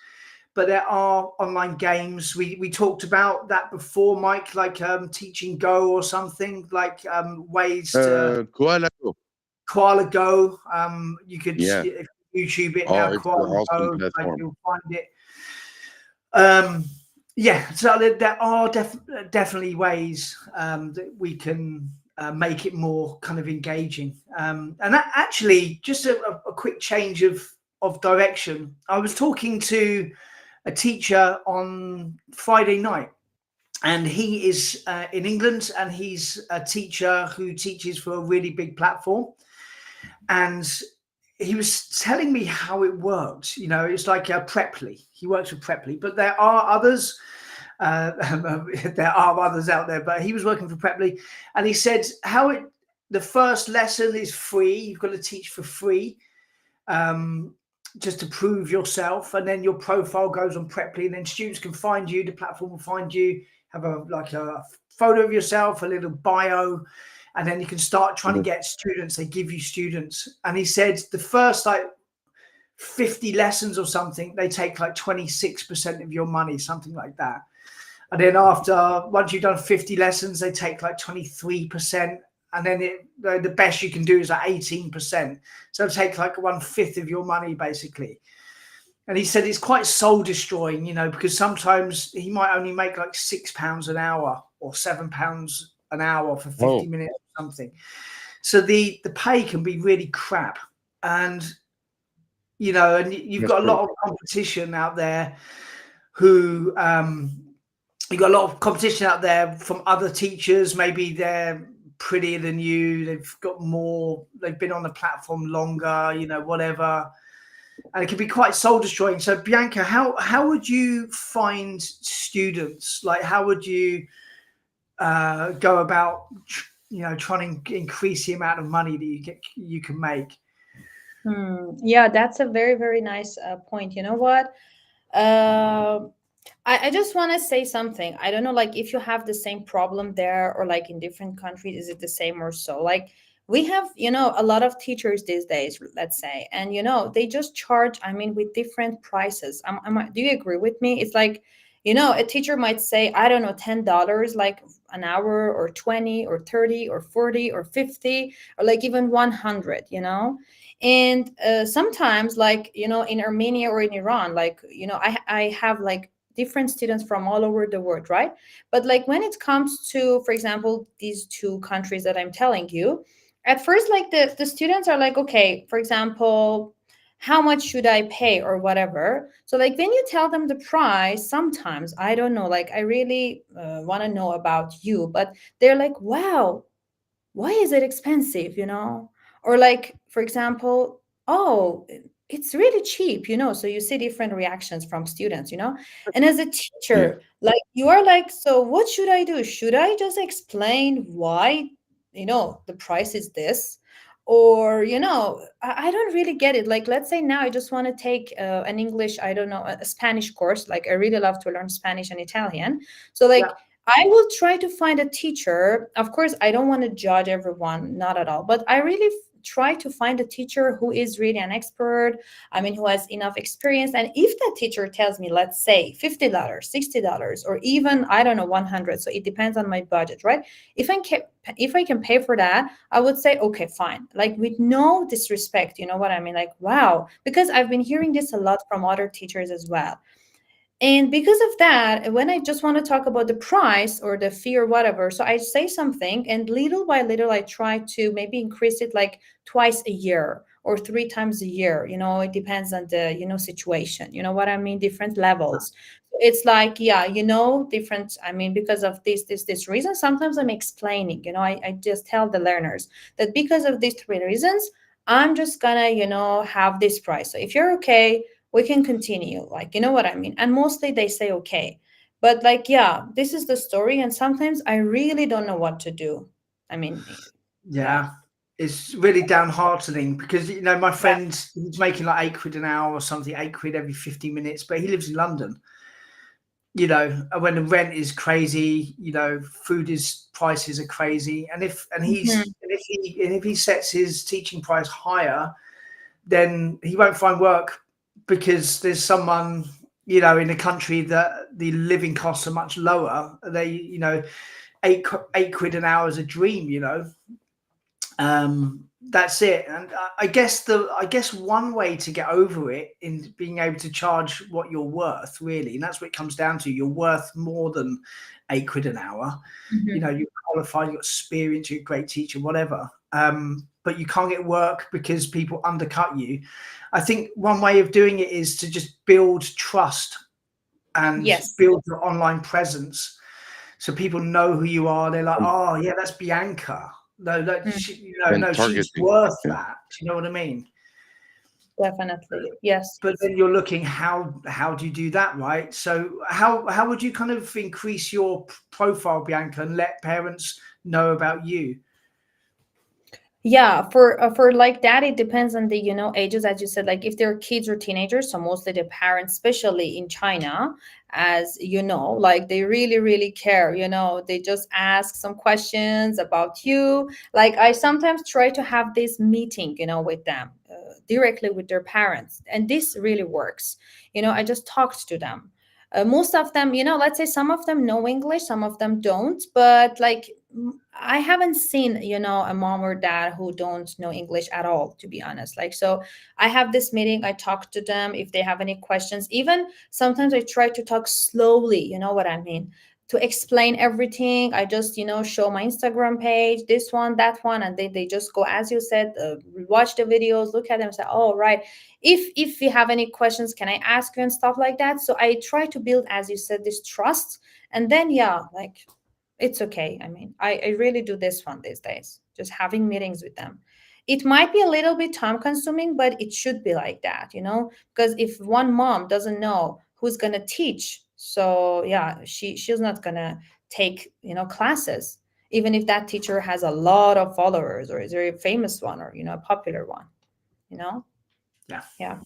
but there are online games. We talked about that before, Mike, like teaching Go or something, like ways to Koala Go. You could if you YouTube it now, Koala Go, like you'll find it. Yeah, so there are definitely ways that we can make it more kind of engaging. And that actually, just a quick change of direction. I was talking to a teacher on Friday night, and he is in England, and he's a teacher who teaches for a really big platform. And he was telling me how it works. You know, it's like Preply. He works with Preply, but there are others. There are others out there, but he was working for Preply, and he said the first lesson is free. You've got to teach for free, just to prove yourself, and then your profile goes on Preply, and then students can find you. The platform will find you, have a photo of yourself, a little bio, and then you can start trying to get students. They give you students, and he said the first 50 lessons or something, they take 26% of your money, something like that. And then once you've done 50 lessons, they take 23%. And then the best you can do is 18%. So it'll take 1/5 of your money, basically. And he said it's quite soul destroying, you know, because sometimes he might only make £6 an hour or £7 an hour for 50 minutes or something. So the pay can be really crap. And, you know, and you've got a lot of competition out there you've got a lot of competition out there from other teachers. Maybe they're prettier than you. They've been on the platform longer, you know, whatever. And it can be quite soul destroying. So Bianca, how would you find students? How would you go about, you know, trying to increase the amount of money that you can make?
Yeah, that's a very, very nice point. You know what? I just want to say something. I don't know, if you have the same problem there or in different countries, is it the same or so? We have, a lot of teachers these days, let's say, and, they just charge, with different prices. Do you agree with me? It's a teacher might say, I don't know, $10, an hour, or 20 or 30 or 40 or 50, or even 100, And sometimes, like, in Armenia or in Iran, like, I have like different students from all over the world, right? But like when it comes to, for example, these two countries that I'm telling you, at first, like the students are like, okay, for example, how much should I pay or whatever. So like when you tell them the price, sometimes I don't know, like I really want to know about you, but they're like, wow, why is it expensive, or like, for example, oh, it's really cheap, so you see different reactions from students, and as a
Yeah.
teacher, like you are like, so what should I do? Should I just explain why, the price is this? Or, I don't really get it. Like, let's say now I just want to take an English, I don't know, a Spanish course. Like, I really love to learn Spanish and Italian. So,
Yeah.
like, I will try to find a teacher. Of course, I don't want to judge everyone, not at all, but I really try to find a teacher who is really an expert. I mean, who has enough experience. And if that teacher tells me, let's say $50, $60, or even, I don't know, 100, so it depends on my budget, right? If I can pay for that, I would say, okay, fine. Like with no disrespect, you know what I mean? Like, wow, because I've been hearing this a lot from other teachers as well. And because of that, when I just want to talk about the price or the fee or whatever, so I say something and little by little, I try to maybe increase it like twice a year or three times a year. It depends on the, situation. You know what I mean? Different levels. It's like, yeah, different. I mean, because of this reason, sometimes I'm explaining, I just tell the learners that because of these three reasons, I'm just gonna, have this price. So if you're okay, we can continue, like, you know what I mean? And mostly they say okay, but like, yeah, this is the story, and sometimes I really don't know what to do. I mean, yeah.
Yeah, it's really downheartening because my
Yeah.
friend, he's making like £8 an hour or something, £8 every 50 minutes, but he lives in London. And when the rent is crazy, food is prices are crazy, and
Mhm.
if he sets his teaching price higher, then he won't find work because there's someone in a country that the living costs are much lower. £8 an hour is a dream. That's it. And I guess one way to get over it in being able to charge what you're worth, really, and that's what it comes down to. You're worth more than £8 an hour.
Mhm.
You're qualified, you've got experience, you're a great teacher, whatever. But you can't get work because people undercut you. I think one way of doing it is to just build trust and
Yes.
build your online presence so people know who you are. They're like,
And,
oh yeah, that's Bianca. No, that
Mm,
and
no, she's
targeting.
worth
Yeah.
that. Do you know what I mean?
definitely. Yes.
But then you're looking, how do you do that, right? So how would you kind of increase your profile, Bianca, and let parents know about you?
Yeah, for like that, it depends on the, ages, as you said, like if they're kids or teenagers. So mostly the parents, especially in China, as you know, like they really really care. They just ask some questions about you. Like I sometimes try to have this meeting, with them, directly with their parents, and this really works. I just talked to them. Most of them, let's say some of them know English, some of them don't, but like I haven't seen, a mom or dad who don't know English at all, to be honest. Like, so I have this meeting, I talk to them if they have any questions. Even sometimes I try to talk slowly, you know what I mean? To explain everything. I just, show my Instagram page, this one, that one, and they just go, as you said, watch the videos, look at them, say, oh, right. If you have any questions, can I ask you and stuff like that? So I try to build, as you said, this trust. And then, yeah, like it's okay. I mean, I really do this one these days, just having meetings with them. It might be a little bit time consuming, but it should be like that, because if one mom doesn't know who's going to teach, so yeah, she's not going to take, classes, even if that teacher has a lot of followers or is a very famous one or, a popular one, you know?
Yeah.
Yeah.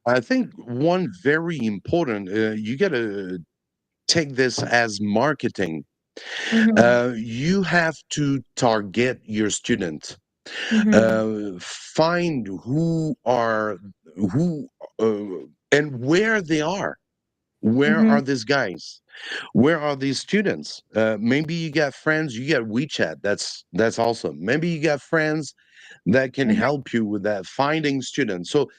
I think one very important, you got to take this as marketing.
Hmm.
You have to target your student.
Hmm.
Find who and where they are. Where
Hmm.
are these guys? Where are these students? Maybe you got friends. You got WeChat. That's awesome. Maybe you got friends that can
Mhm.
help you with that finding students. So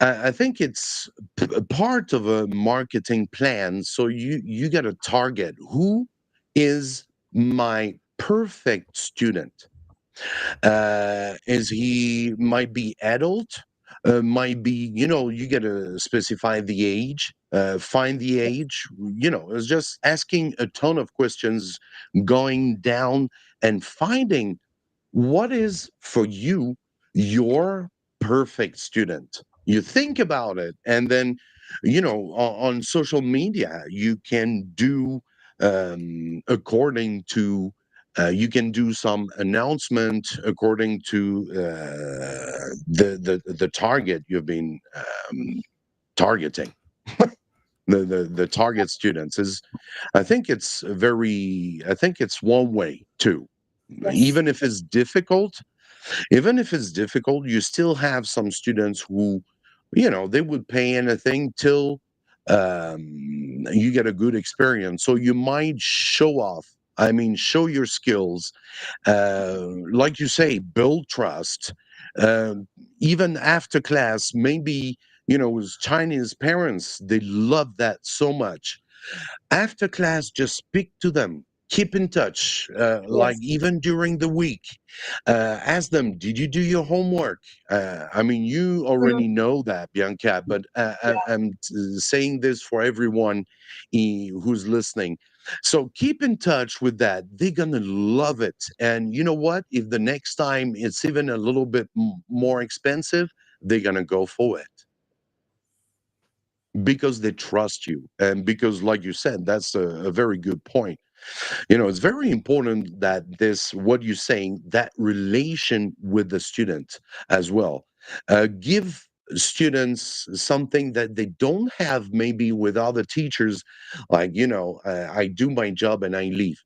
I think it's a part of a marketing plan. So you got to target who is my perfect student. Is he might be adult, might be, you got to specify the age, find the age. It's just asking a ton of questions, going down and finding what is for you your perfect student. You think about it, and then on social media you can do according to you can do some announcement according to the target you've been targeting. The target students is, I think it's one way too.
Yes.
even if it's difficult even if it's difficult, you still have some students who, they would pay anything till you get a good experience. So you might show off. I mean, show your skills. Like you say, build trust. Uh, Even after class, maybe, with Chinese parents, they love that so much. After class, just speak to them, keep in touch, like
Yes.
even during the week. Ask them, did you do your homework? I mean, you
Mhm.
already know that, Bianca, but I'm saying this for everyone who's listening. So keep in touch with that. They're gonna love it. And you know what, if the next time it's even a little bit more expensive, they're gonna go for it because they trust you, and because, like you said, that's a very good point. It's very important that this, what you're saying, that relation with the student as well. Give students something that they don't have maybe with other teachers, like, I do my job and I leave.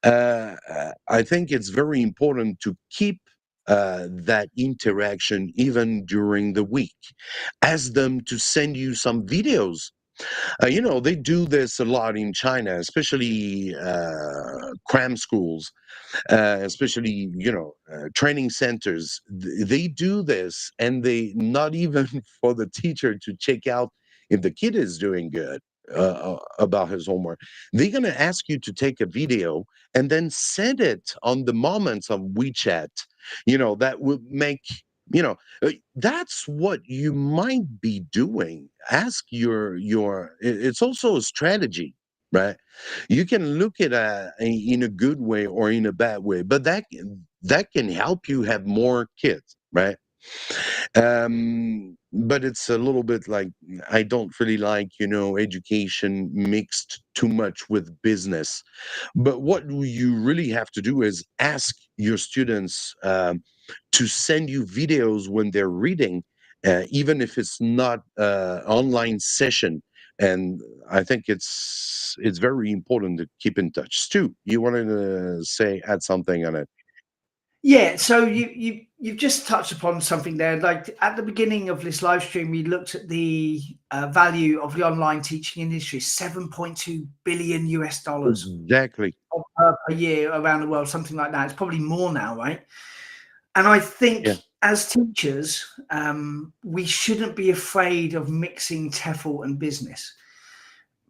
I think it's very important to keep that interaction even during the week. Ask them to send you some videos. They do this a lot in China, especially cram schools, especially, training centers. They do this, and they not even for the teacher to check out if the kid is doing good about his homework. They're going to ask you to take a video and then send it on the moments of WeChat. That would make, that's what you might be doing. Ask it's also a strategy, right? You can look at in a good way or in a bad way, but that can help you have more kids, right? But it's a little bit like, I don't really like, education mixed too much with business. But what you really have to do is ask your students to send you videos when they're reading, even if it's not online session. And I think it's very important to keep in touch. Stu, you wanted to add something on it?
Yeah, so you've just touched upon something there. Like at the beginning of this live stream, we looked at the value of the online teaching industry, $7.2 billion
Exactly.
per year around the world, something like that. It's probably more now, right? And I think
Yeah.
as teachers, we shouldn't be afraid of mixing TEFL and business,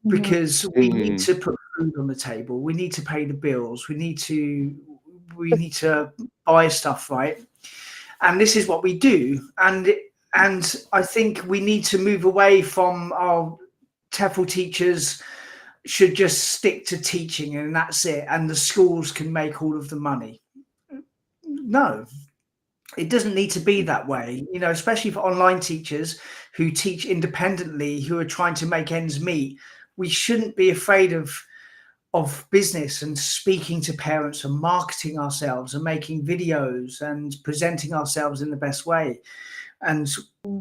Mhm.
because we need
Mm,
to put food on the table. We need to pay the bills. We need to buy stuff, right? And this is what we do. And I think we need to move away from our TEFL teachers should just stick to teaching and that's it, and the schools can make all of the money. No, it doesn't need to be that way, especially for online teachers who teach independently, who are trying to make ends meet. We shouldn't be afraid of business and speaking to parents and marketing ourselves and making videos and presenting ourselves in the best way. And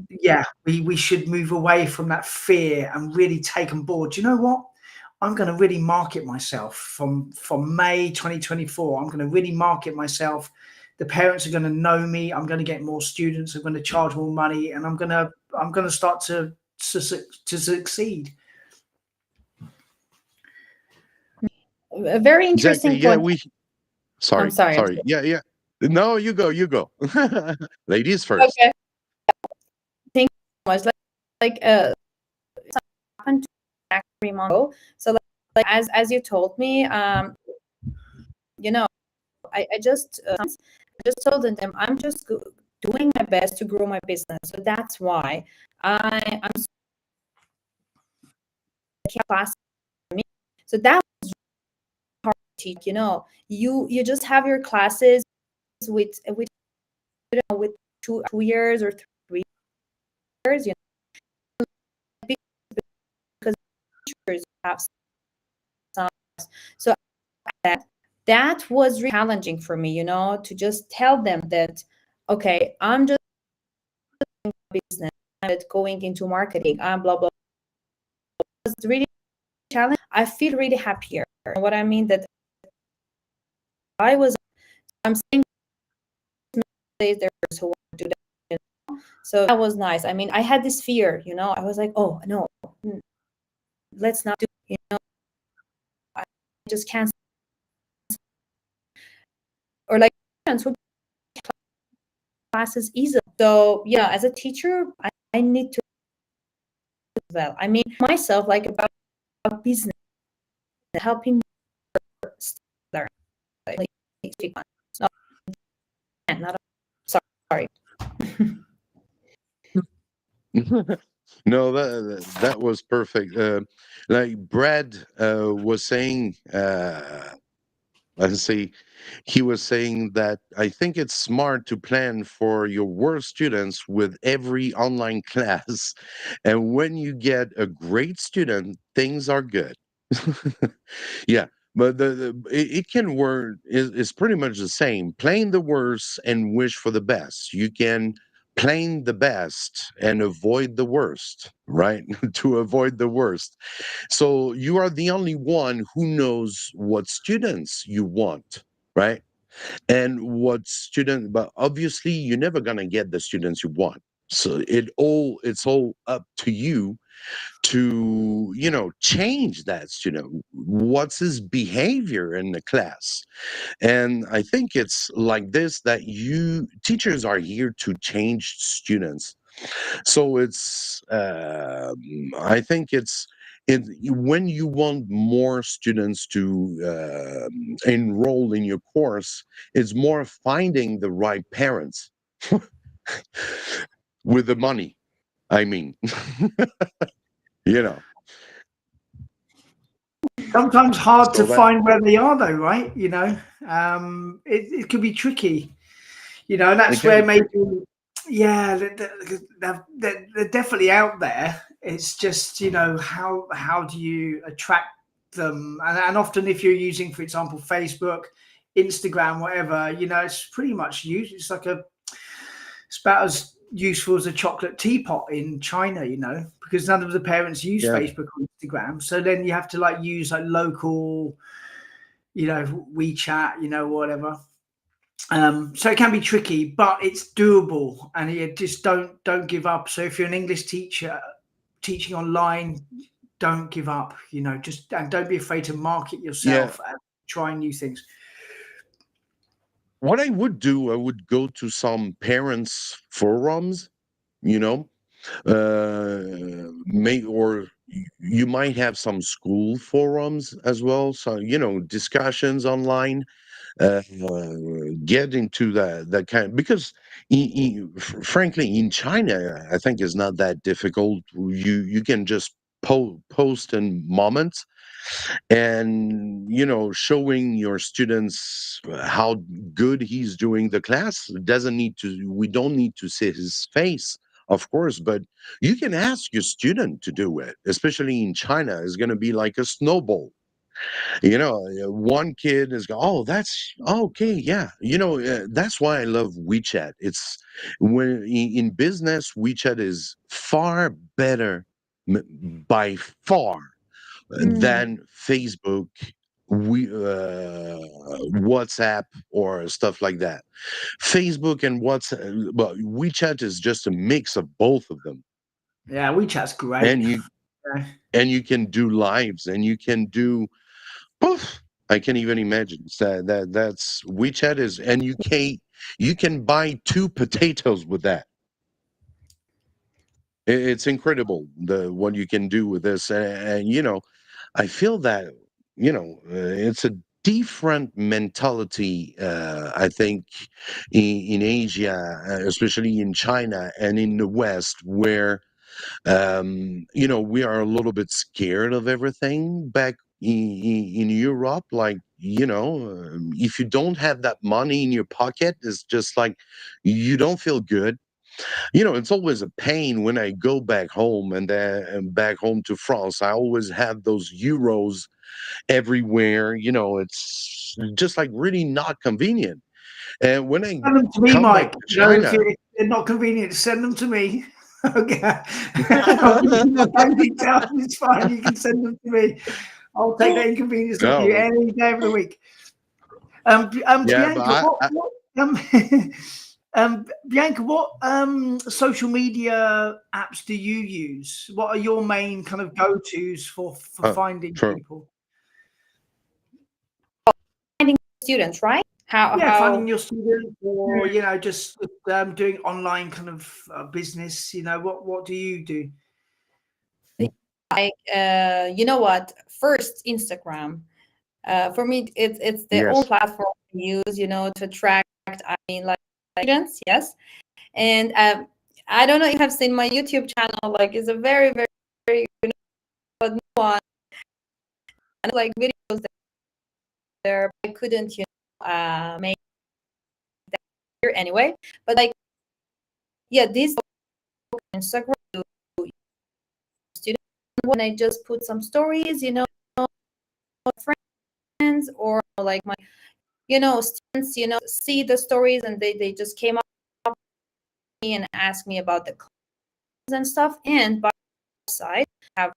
yeah, we should move away from that fear and really take on board, you know what, I'm going to really market myself from May 2024. I'm going to really market myself. The parents are going to know me. I'm going to get more students. I'm going to charge more money, and I'm going to start to succeed.
A very
exactly.
interesting
Yeah.
point. I'm
Sorry.
sorry.
Sorry. Yeah. Yeah. No, you go, you go. Ladies first.
Okay. Thank you so much. Something happened to me back 3 months ago. So as you told me, you know, I just told them I'm just doing my best to grow my business. So that's why I'm class for me. So that was hard to teach. You just have your classes with 2 years or 3 years. Because teachers have some. So that was really challenging for me, to just tell them that, okay, I'm just doing business, I'm going into marketing, I'm blah blah. It's really challenging. I feel really happier. What I mean that I'm saying there's who want to do that. So that was nice. I mean, I had this fear, I was like, oh no, let's not do, I just can't. Or like classes easily. So yeah, as a teacher, I need to as well. I mean myself like about business, helping learn. Like, not sorry.
No, that was perfect. Like Brad was saying, let's see, he was saying that I think it's smart to plan for your worst students with every online class, and when you get a great student, things are good. Yeah, but it can work is pretty much the same. Plan the worst and wish for the best. You can plan the best and avoid the worst, right? To avoid the worst. So you are the only one who knows what students you want, right? And what student, but obviously you're never gonna get the students you want. So it's all up to you to change that student. What's his behavior in the class? And I think it's like this, that you teachers are here to change students. So I think when you want more students to enroll in your course, it's more finding the right parents with the money, I mean. you know
Sometimes hard to
so that
find where they are, though, right? It could be tricky. And
it
that's
can
where
be
maybe,
tricky.
yeah, they're definitely out there. It's just, how do you attract them? And often, if you're using, for example, Facebook, Instagram, whatever, it's pretty much used. It's about as useful as a chocolate teapot in China, because none of the parents use
Yeah.
Facebook or Instagram. So then you have to use local, WeChat, whatever. So it can be tricky, but it's doable, and you just don't give up. So if you're an English teacher teaching online, don't give up. And don't be afraid to market
Yeah.
yourself and try new things.
What I would do, I would go to some parents forums, you know, may or you might have some school forums as well. So, discussions online, uh, get into that kind, because frankly, in China, I think it's not that difficult. You can just post in moments, and showing your students how good he's doing the class. Doesn't need to We don't need to see his face, of course, but you can ask your student to do it. Especially in China, it's going to be like a snowball. One kid is go, oh, that's okay, yeah. That's why I love WeChat. It's when in business, WeChat is far better, by far, than Facebook, WhatsApp, or stuff like that. Facebook and WhatsApp, well, WeChat is just a mix of both of them,
Yeah, WeChat's great.
and you
Yeah.
and you can do lives, and you can do. Oof, I can't even imagine. That's WeChat is, and you can buy 2 potatoes with that. It's incredible the what you can do with this, and I feel that it's a different mentality. I think in Asia, especially in China and in the West, where we are a little bit scared of everything back in Europe. Like, if you don't have that money in your pocket, it's just like you don't feel good. It's always a pain when I go back home and then back home to France. I always have those euros everywhere. It's just like really not convenient. And when I
Send them to me,
come back
Mike.
to
If
China,
they're not convenient, send them to me. Okay. I'll give you my bank details. It's fine. You can send them to me. I'll take that inconvenience off you
no,
any day of the week.
yeah, but
Bianca, Bianca, what social media apps do you use? What are your main kind of go-tos for finding
sure.
people?
Finding students, right?
Yeah, finding
How
your students, or just doing online kind of business. What do you do?
like you know what? First, Instagram. For me, it's the own
Yes.
platform to use, to attract. I mean, like students, yes. And I don't know if you've seen my YouTube channel. Like, it's a very, very, very but no one and like videos there. I couldn't, make that here anyway. But like, yeah, this Instagram student when I just put some stories, friends or like my students, see the stories and they just came up to me and asked me about the classes and stuff. And by the side, have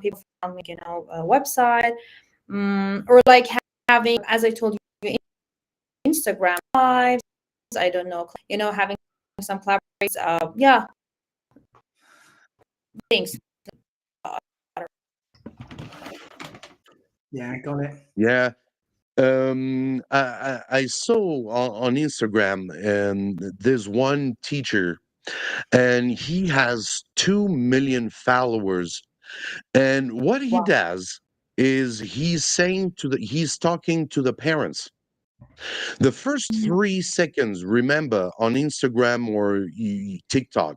people found me, a website, or like having, as I told you, Instagram lives. I don't know, having some collaborations. Yeah, things.
Yeah, got it.
Yeah. I saw on Instagram, there's one teacher, and he has 2 million followers. And what he
Wow.
does is he's talking to the parents. The first 3 seconds, remember, on Instagram or TikTok,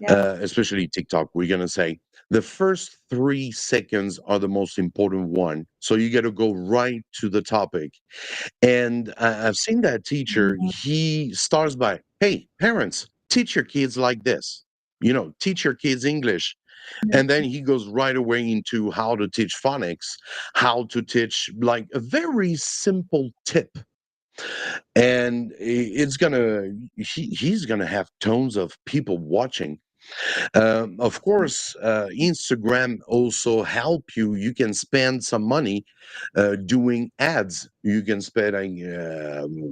Yeah.
especially TikTok, we're gonna say the first 3 seconds are the most important one. So you got to go right to the topic. And I've seen that teacher.
Mhm.
He starts by, "Hey, parents, teach your kids like this. Teach your kids English." And then he goes right away into how to teach phonics, how to teach like a very simple tip. And he's gonna have tons of people watching. Of course, Instagram also help you. You can spend some money doing ads. You can spend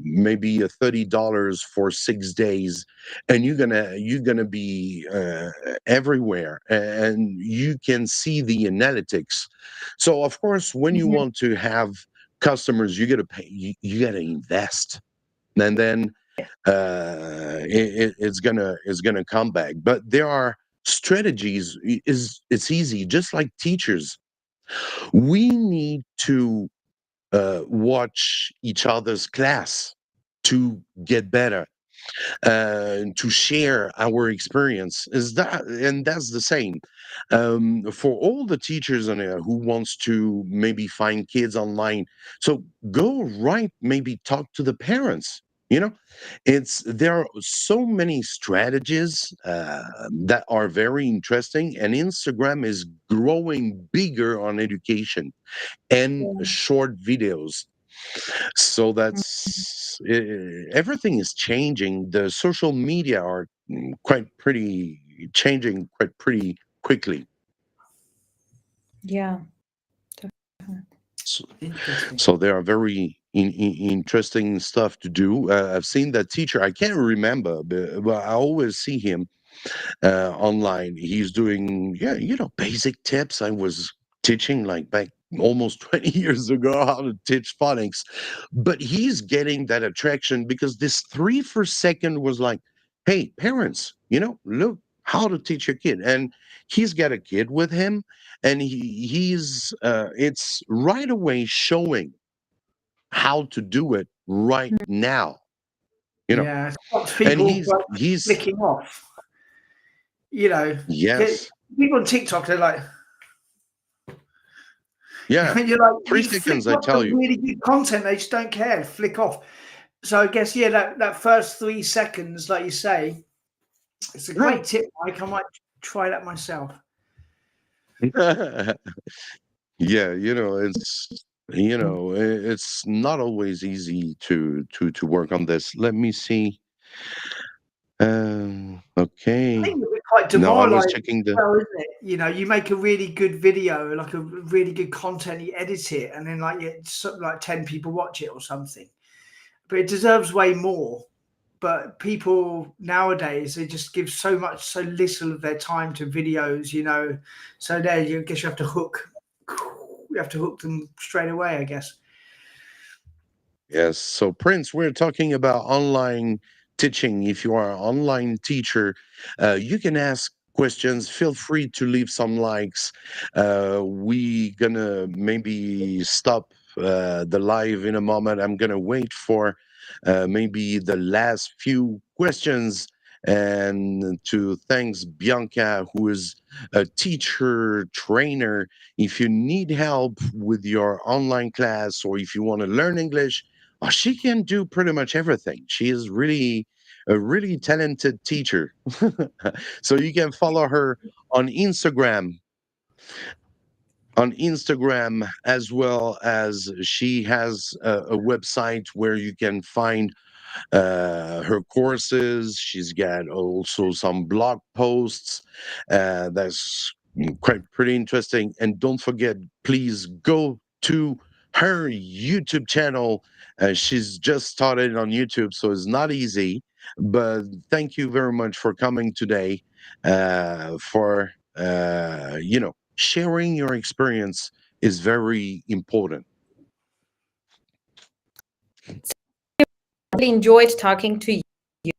maybe $30 for 6 days, and you're gonna be everywhere, and you can see the analytics. So, of course, when you
Mhm.
want to have customers, you got to pay. You got to invest, and then it's gonna come back. But there are strategies. It's easy, just like teachers. We need to watch each other's class to get better, to share our experience. And that's the same for all the teachers on there who wants to maybe find kids online. So go right, maybe talk to the parents. There are so many strategies that are very interesting, and Instagram is growing bigger on education and short videos. So everything is changing. The social media are quite pretty changing quite pretty quickly.
Yeah.
So,
Interesting.
so there are very interesting stuff to do. I've seen that teacher. I can't remember, but I always see him online. He's doing, yeah, basic tips. I was teaching like back almost 20 years ago how to teach phonics, but he's getting that attraction because this 3 for second was like, hey, parents, look how to teach your kid. And he's got a kid with him, and he's it's right away showing how to do it right now, you know.
Yeah, it stops
And
people like
he's
flicking off. You know,
yes,
people on TikTok, they're like,
yeah,
you're like,
three
you flick
seconds, I
off
tell
some
you.
really good content. They just don't care. Flick off. So I guess, yeah, that first 3 seconds, like you say, it's a great tip, Mike. I might try that myself.
Yeah, it's not always easy to work on this. Let me see.
I
Okay.
think it's quite
No, I was
demoralizing
checking
as well, isn't it? You make a really good video, like a really good content, you edit it, and then like 10 people watch it or something. But it deserves way more. But people nowadays, they just give so little of their time to videos, So there, you guess you have to hook them straight away, I guess.
Yes. So, Prince, we're talking about online teaching. If you are an online teacher, you can ask questions. Feel free to leave some likes. We gonna maybe stop the live in a moment. I'm gonna wait for maybe the last few questions. And to thanks Bianca, who is a teacher trainer. If you need help with your online class, or if you want to learn English, she can do pretty much everything. She is really a really talented teacher. So you can follow her on Instagram. On Instagram, as well as she has a website where you can find her courses. She's got also some blog posts that's quite pretty interesting. And don't forget, please go to her YouTube channel. She's just started on YouTube, so it's not easy. But thank you very much for coming today, for sharing your experience is very important.
Really enjoyed talking to you.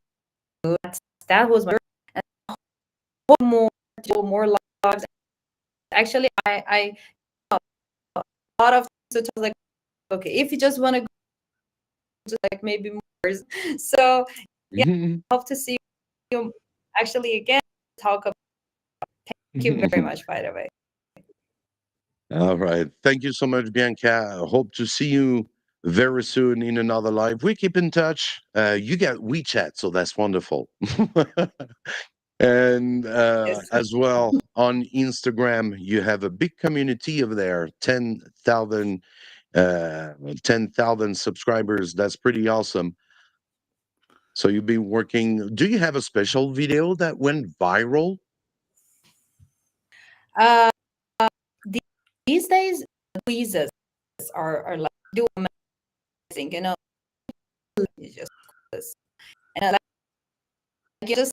That was my more logs. Actually, I a lot of so I was like, okay, if you just want to go, like maybe more. So yeah, hope to see you actually again talk about. Thank you very much, by the way.
All right. Thank you so much, Bianca. I hope to see you very soon in another live. We keep in touch. You got WeChat, so that's wonderful. And
Yes.
as well on Instagram, you have a big community over there, 10,000 subscribers. That's pretty awesome. So you've been working. Do you have a special video that went viral?
Uh, these days, quizzes are like do amazing, it's just quizzes. And I like you just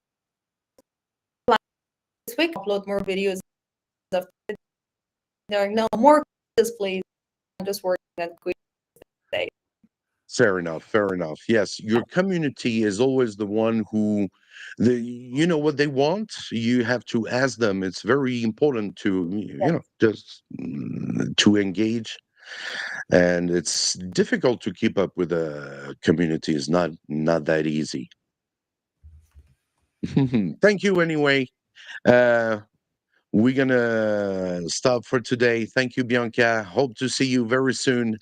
this week upload more videos of there are no more quizzes, please. I'm just working on quizzes today.
Fair enough. Fair enough. Yes, your community is always the one who, what they want. You have to ask them. It's very important to, just to engage, and it's difficult to keep up with a community. It's not that easy. Thank you anyway. We're gonna stop for today. Thank you, Bianca. Hope to see you very soon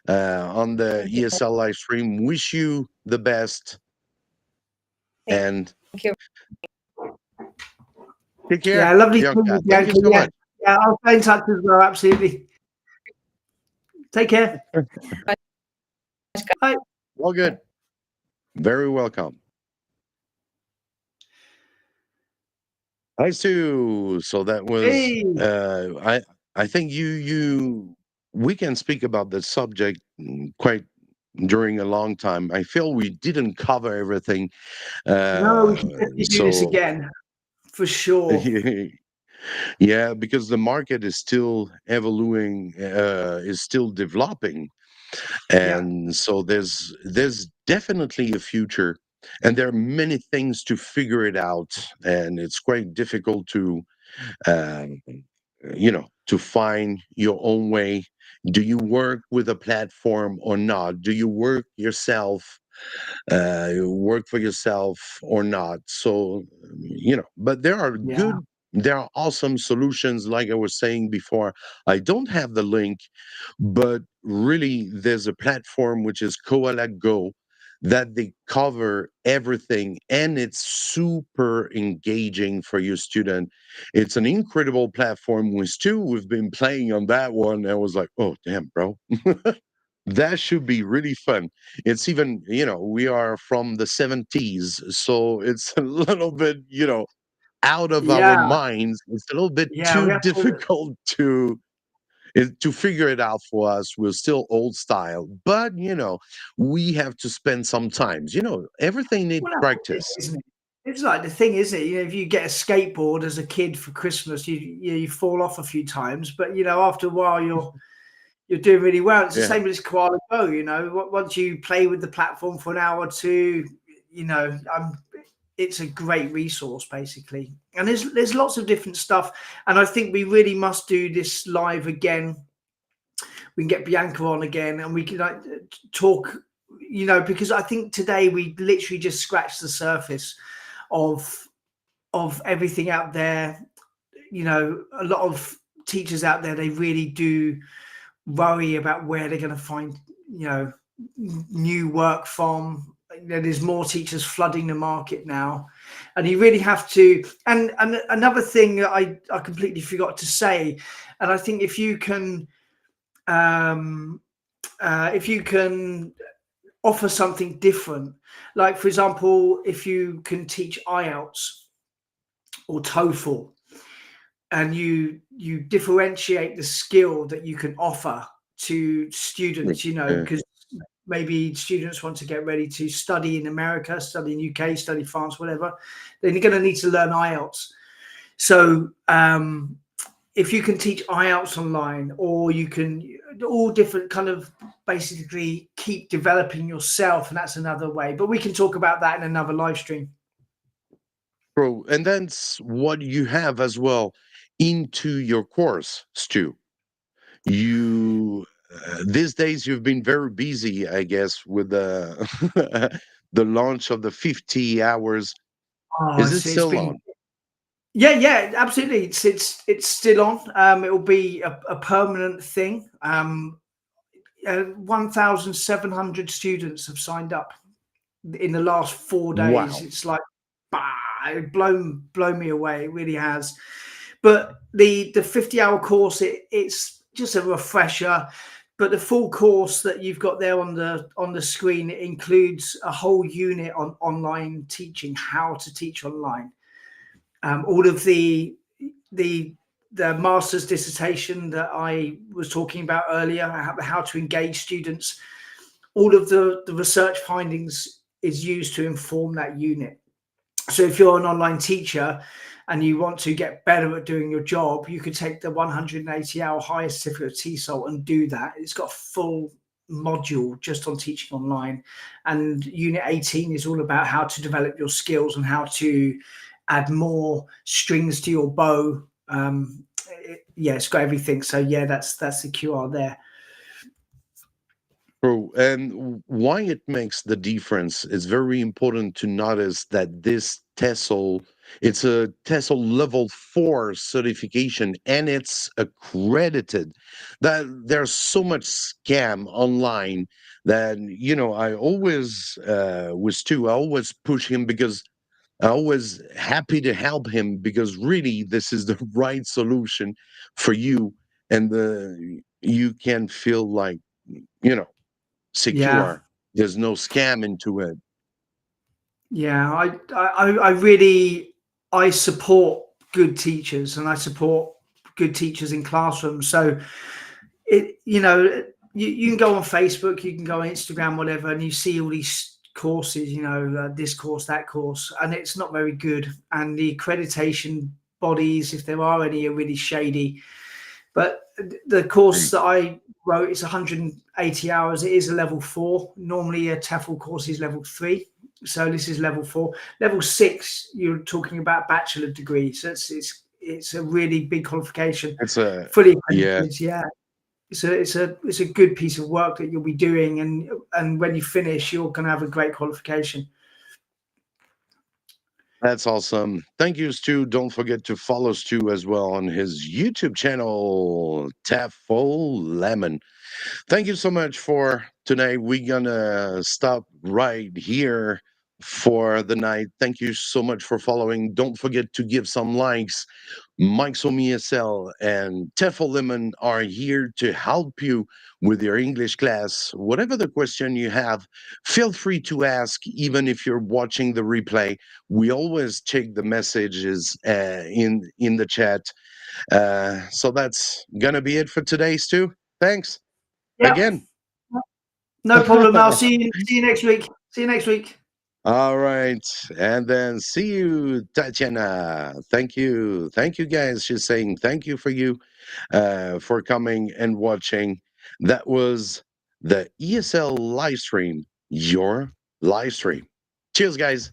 on the
Thank you.
ESL live stream. Wish you the best. And
Thank you.
take care.
Yeah, lovely to
Bianca.
meet you,
Thank you
Bianca.
so
Yeah,
much.
yeah, I'll stay in touch as well. Absolutely. Take care. Bye.
All good. Very welcome. Hi, Sue. So that was
Hey.
I think we can speak about the subject quite during a long time. I feel we didn't cover everything.
No, we should definitely do this
So
again, for sure.
Yeah, because the market is still evolving, is still developing,
Yeah,
and so there's definitely a future, and there are many things to figure it out, and it's quite difficult to um, to find your own way. Do you work with a platform or not? Do you work yourself, work for yourself or not? So, but
yeah.
there are awesome solutions. Like I was saying before, I don't have the link, but really there's a platform which is Koala Go that they cover everything, and it's super engaging for your student. It's an incredible platform. We've been playing on that one. I was like, oh damn, bro. That should be really fun. It's even, we are from the 70s, so it's a little bit, out of our
Yeah,
minds. It's a little bit
yeah,
too
we have to.
difficult to figure it out for us. We're still old style, but we have to spend some times. Everything needs
Well, that's the thing,
practice.
isn't it? It's like the thing, isn't it? If you get a skateboard as a kid for Christmas, you fall off a few times, but after a while you're doing really well. It's the
Yeah.
same with this Koala Go. Once you play with the platform for an hour or two, it's a great resource basically. And there's lots of different stuff, and I think we really must do this live again. We can get Bianca on again, and we can talk. Because I think today we literally just scratched the surface of everything out there. A lot of teachers out there, they really do worry about where they're going to find new work from. There's more teachers flooding the market now, and you really have to. And another thing that I completely forgot to say, and I think if you can offer something different, like for example, if you can teach IELTS or TOEFL, and you differentiate the skill that you can offer to students,
Yeah.
because maybe students want to get ready to study in America, study in UK, study France, whatever, then you're going to need to learn IELTS. So if you can teach IELTS online, or you can all different kind of basically keep developing yourself, and that's another way. But we can talk about that in another live stream.
Bro, and that's what you have as well into your course, Stu. You these days you've been very busy, I guess, with the the launch of the 50 hours.
Oh,
Is it
it's
still
been.
on?
Yeah, absolutely. It's still on. It will be a permanent thing. 1,700 students have signed up in the last 4 days.
Wow.
It's like, bah, it blown me away. It really has. But the 50-hour course, it's just a refresher. But the full course that you've got there on the screen, it includes a whole unit on online teaching, how to teach online. All of the master's dissertation that I was talking about earlier, how to engage students, all of the research findings is used to inform that unit. So if you're an online teacher and you want to get better at doing your job, you could take the 180-hour higher certificate of TESOL and do that. It's got a full module just on teaching online. And Unit 18 is all about how to develop your skills and how to add more strings to your bow. It's got everything. So yeah, that's the QR there.
True. And why it makes the difference is very important to notice that this TESOL, it's a TESOL level 4 certification, and it's accredited. That there's so much scam online that I always I always push him, because I always happy to help him, because really this is the right solution for you, and you can feel like you know
Yeah.
secure. There's no scam into it.
Yeah, I really I support good teachers, and I support good teachers in classrooms. So you can go on Facebook, you can go on Instagram, whatever, and you see all these courses, this course, that course, and it's not very good. And the accreditation bodies, if there are any, are really shady. But the course that I wrote is 180 hours. It is a level 4. Normally a TEFL course is level 3. So this is level 4. Level 6, you're talking about bachelor degree. So it's a really big qualification.
It's a
Fully
yeah.
accredited, yeah. It's a good piece of work that you'll be doing, and when you finish, you're going to have a great qualification.
That's awesome. Thank you, Stu. Don't forget to follow Stu as well on his YouTube channel, TEFL Lemon. Thank you so much for today. We're gonna stop right here for the night. Thank you so much for following. Don't forget to give some likes. Mike ESL and TEFL Lemon are here to help you with your English class. Whatever the question you have, feel free to ask, even if you're watching the replay. We always check the messages in the chat. So that's gonna be it for today, Stu. Thanks
Yeah,
again.
no problem. I'll see you next week. See you next week.
All right. And then see you, Tatiana. Thank you. Thank you, guys. She's saying thank you for coming and watching. That was the ESL live stream, your live stream. Cheers, guys.